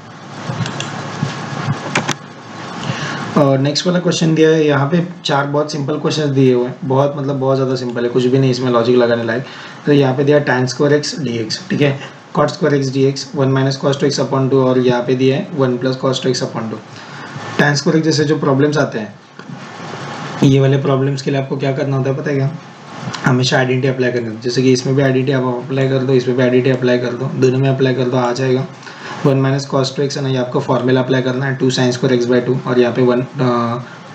और नेक्स्ट वाला क्वेश्चन दिया है यहाँ पे। चार बहुत सिंपल क्वेश्चन दिए हुए हैं, बहुत मतलब बहुत ज़्यादा सिंपल है, कुछ भी नहीं इसमें लॉजिक लगाने लायक। तो यहाँ पे दिया tan square x d x, ठीक है, cot square x d x, 1 minus cos two x upon 2, और यहाँ पे दिया है 1 plus cos two x upon 2। tan square x जैसे जो प्रॉब्लम्स आते हैं, ये वाले प्रॉब्लम्स के लिए आपको क्या करना होता है पता है क्या? हमेशा आइडेंटिटी अप्लाई करनी होती है। जैसे कि इसमें भी आइडेंटिटी आप अप्लाई कर दो, इसमें भी आइडेंटिटी अप्लाई कर दो, दोनों में अप्लाई कर दो, आ जाएगा 1 माइनस कॉस टू एक्स है ना, ये आपको फॉर्मूला अप्लाई करना है 2 साइन स्क्वायर एक्स बाई 2, और यहाँ पे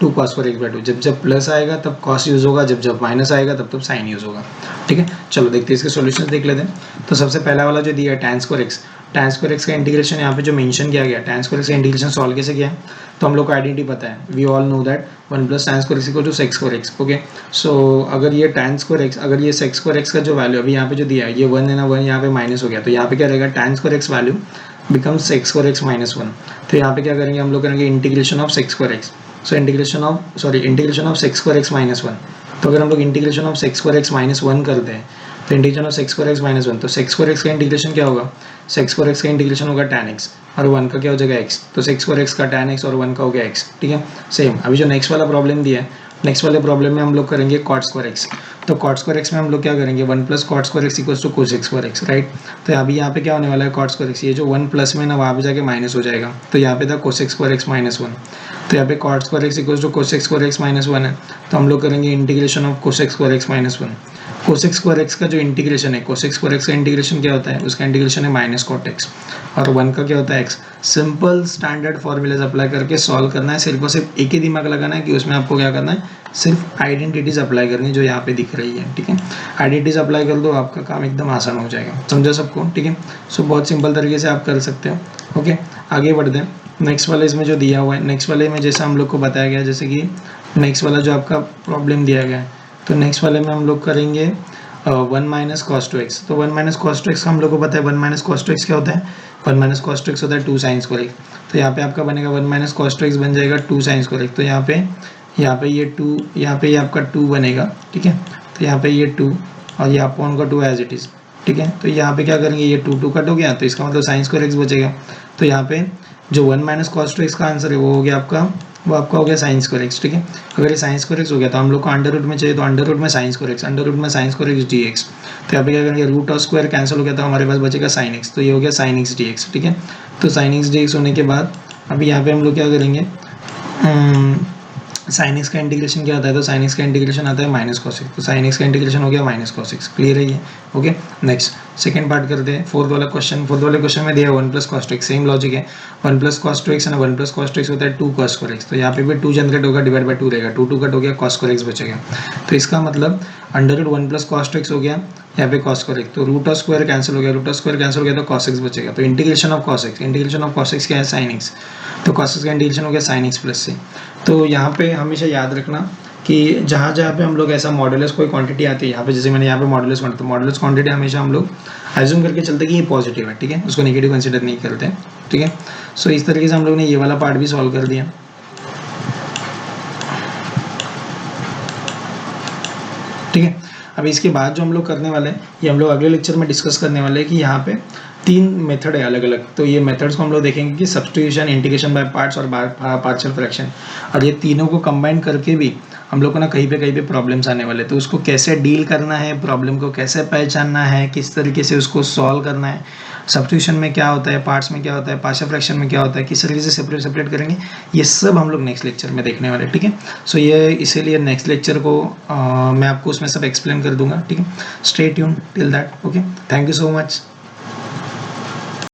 2 कॉस स्क्वायर एक्स बाई 2। जब जब प्लस आएगा तब कॉस यूज़ होगा, जब जब माइनस आएगा तब तब साइन यूज़ होगा। ठीक है, चलो देखते हैं इसके सॉल्यूशंस देख लेते हैं। तो सबसे पहला वाला जो दिया है tan square x, tan square x का इंटीग्रेशन यहाँ पे जो मेंशन किया गया, tan स्क्वायर एक्स का इंटीग्रेशन सॉल्व कैसे किया है? तो हम लोग को आइडेंटिटी पता है, we all know that 1 plus tan square x equal to sec square x. Okay, so अगर ये tan स्क्वायर एक्स, अगर ये सेक्स स्क्वायर एक्स का जो वैल्यू अभी यहाँ पे जो दिया है ये 1 है ना, 1 यहाँ पे माइनस हो गया, तो यहाँ पे क्या रहेगा, tan square x value become sex square x minus 1। तो यहाँ पे क्या करेंगे हम लोग, करेंगे integration of sex square x, so integration of sex square x minus 1। तो अगर हम लोग integration of sex square x minus 1 करते हैं तो integration of sex square x minus 1, तो सेक्स स्क्वायर एक्स का इंटीग्रेशन क्या होगा, सेक्स स्क्वायर एक्स का इंटीग्रेशन होगा tan एक्स, और 1 का क्या हो जाएगा x, तो सेक्स स्क्वायर एक्स का tan एक्स और 1 का हो गया x। ठीक है, सेम अभी जो नेक्स्ट वाला प्रॉब्लम दिया है, नेक्स्ट वाले प्रॉब्लम में हम लोग करेंगे cot स्क्वायर एक्स। तो cot स्क्वायर एक्स में हम लोग क्या करेंगे, 1 plus cot square x equals to cosec square x, right. तो अभी यहाँ पे क्या होने वाला है, cot स्क्वायर एक्स, ये जो 1 प्लस में ना वहाँ पे जाके माइनस हो जाएगा, तो यहाँ पे था कोसेक स्क्वायर एक्स माइनस 1। तो यहाँ पे cot square x equals to cosec square x minus 1 है, तो हम लोग करेंगे integration of cosec square x minus 1। Cosec square x का जो इंटीग्रेशन है, कोसेक स्क्वायर एक्स का इंटीग्रेशन क्या होता है, उसका इंटीग्रेशन है माइनस कॉट एक्स, और 1 का क्या होता है x। Simple standard formulas apply करके सॉल्व करना है, सिर्फ और सिर्फ एक ही दिमाग लगाना है कि उसमें आपको क्या करना है, सिर्फ आइडेंटिटीज अप्लाई करनी है जो यहाँ पे दिख रही है। ठीक है, आइडेंटिटीज अप्लाई कर दो, आपका काम एकदम आसान हो जाएगा, समझा सबको? ठीक है, सो बहुत सिंपल तरीके से आप कर सकते हो। ओके, आगे बढ़ते हैं नेक्स्ट वाले इसमें जो दिया हुआ है, नेक्स्ट वाले में जैसा हम लोग को बताया गया, जैसे कि नेक्स्ट वाला जो आपका प्रॉब्लम दिया गया है, तो नेक्स्ट वाले में हम लोग करेंगे 1 माइनस कॉस टू एक्स। तो 1 माइनस कॉस टू एक्स का हम लोग को पता है, 1 माइनस कॉस टू एक्स क्या होता है, 1 माइनस कॉस टू एक्स होता है 2 साइन स्क्वायर एक्स। तो यहाँ पे आपका बनेगा 1 माइनस कॉस टू एक्स बन जाएगा 2 साइन स्क्वायर एक्स। तो यहाँ पे ये 2, यहाँ पे ये आपका 2 बनेगा। ठीक है, तो यहाँ पे ये 2 और ये अपॉन का 2 एज इट इज़। ठीक है, तो यहाँ पे क्या करेंगे, ये 2 2 कट हो गया, तो इसका मतलब साइन स्क्वायर एक्स बचेगा। तो यहाँ पे जो 1 माइनस कॉस टू एक्स का आंसर है वो हो गया आपका, वो आपका हो गया साइन स्क्वायर एक्स। ठीक है, अगर ये साइन स्क्वायर एक्स हो गया तो हम लोग को अंडर रूट में चाहिए, तो अंडर रूट में sine square x, under root में sine square x d x. तो यहाँ पे क्या करेंगे, रूट और स्क्वायर कैंसिल हो गया तो हमारे पास बचेगा साइन एक्स, तो ये हो गया साइन एक्स डी एक्स। ठीक है, तो साइन एक्स डी एक्स होने के बाद अभी यहाँ पे हम लोग क्या करेंगे, साइन एक्स का इंटीग्रेशन क्या आता है, तो साइन एक्स का इंटीग्रेशन आता है माइनस कॉस एक्स, तो साइन एक्स का इंटीग्रेशन हो गया माइनस कॉस एक्स। क्लियर है ये? ओके, नेक्स्ट सेकंड पार्ट करते हैं, फोर्थ वाला क्वेश्चन। फोर्थ वाले क्वेश्चन में दिया है 1 plus cos two x, same logic है, 1 प्लस कॉस टू एक्स है ना, 1 प्लस कॉस टू एक्स होता है 2 कॉस स्क्वायर एक्स। तो यहाँ पे भी 2 जनरेट होगा, डिवाइड बाई 2 रहेगा, 2 2 कट हो गया, कॉस स्क्वायर एक्स बचेगा। तो इसका मतलब under root 1 plus cos two x हो गया, यहाँ पे कॉस स्क्वायर एक्स, तो रूट ऑफ स्क्वायर कैंसिल हो गया, रूट ऑफ स्क्वायर कैंसिल हो गया तो कॉस एक्स बचेगा। तो integration of cos x, integration of cos x क्या है, साइन एक्स, तो कॉस एक्स का इंटीग्रेशन हो गया साइन एक्स प्लस से। तो यहाँ पे हमेशा याद रखना कि जहाँ जहाँ पे हम लोग ऐसा मॉडुलस कोई क्वांटिटी आती है, यहाँ पे जैसे मैंने यहाँ पे मॉडुलस क्वांटिटी, तो मॉडुलस क्वांटिटी हमेशा हम लोग एज्यूम करके चलते कि ये पॉजिटिव है। ठीक है, उसको नेगेटिव कंसिडर नहीं करते। ठीक है, सो इस तरीके से हम लोग ने ये वाला पार्ट भी सॉल्व कर दिया। ठीक है, अब इसके बाद जो हम लोग करने वाले हैं, ये हम लोग अगले लेक्चर में डिस्कस करने वाले हैं कि यहाँ पे तीन मेथड है अलग अलग, तो ये मेथड्स को हम लोग देखेंगे कि सब्स्टिट्यूशन, इंटीग्रेशन बाय पार्ट्स और पार्शियल फ्रैक्शन, और ये तीनों को कंबाइन करके भी हम लोग को ना कहीं पे प्रॉब्लम्स आने वाले, तो उसको कैसे डील करना है, प्रॉब्लम को कैसे पहचानना है, किस तरीके से उसको सॉल्व करना है, सब्स्टिट्यूशन में क्या होता है, पार्ट्स में क्या होता है, पार्शियल फ्रैक्शन में क्या होता है, किस तरीके से सेपरेट करेंगे, ये सब हम लोग नेक्स्ट लेक्चर में देखने वाले, ठीक है। सो ये इसीलिए नेक्स्ट लेक्चर को मैं आपको उसमें सब एक्सप्लेन कर दूंगा, ठीक है। Stay tune till that, okay, thank you so much.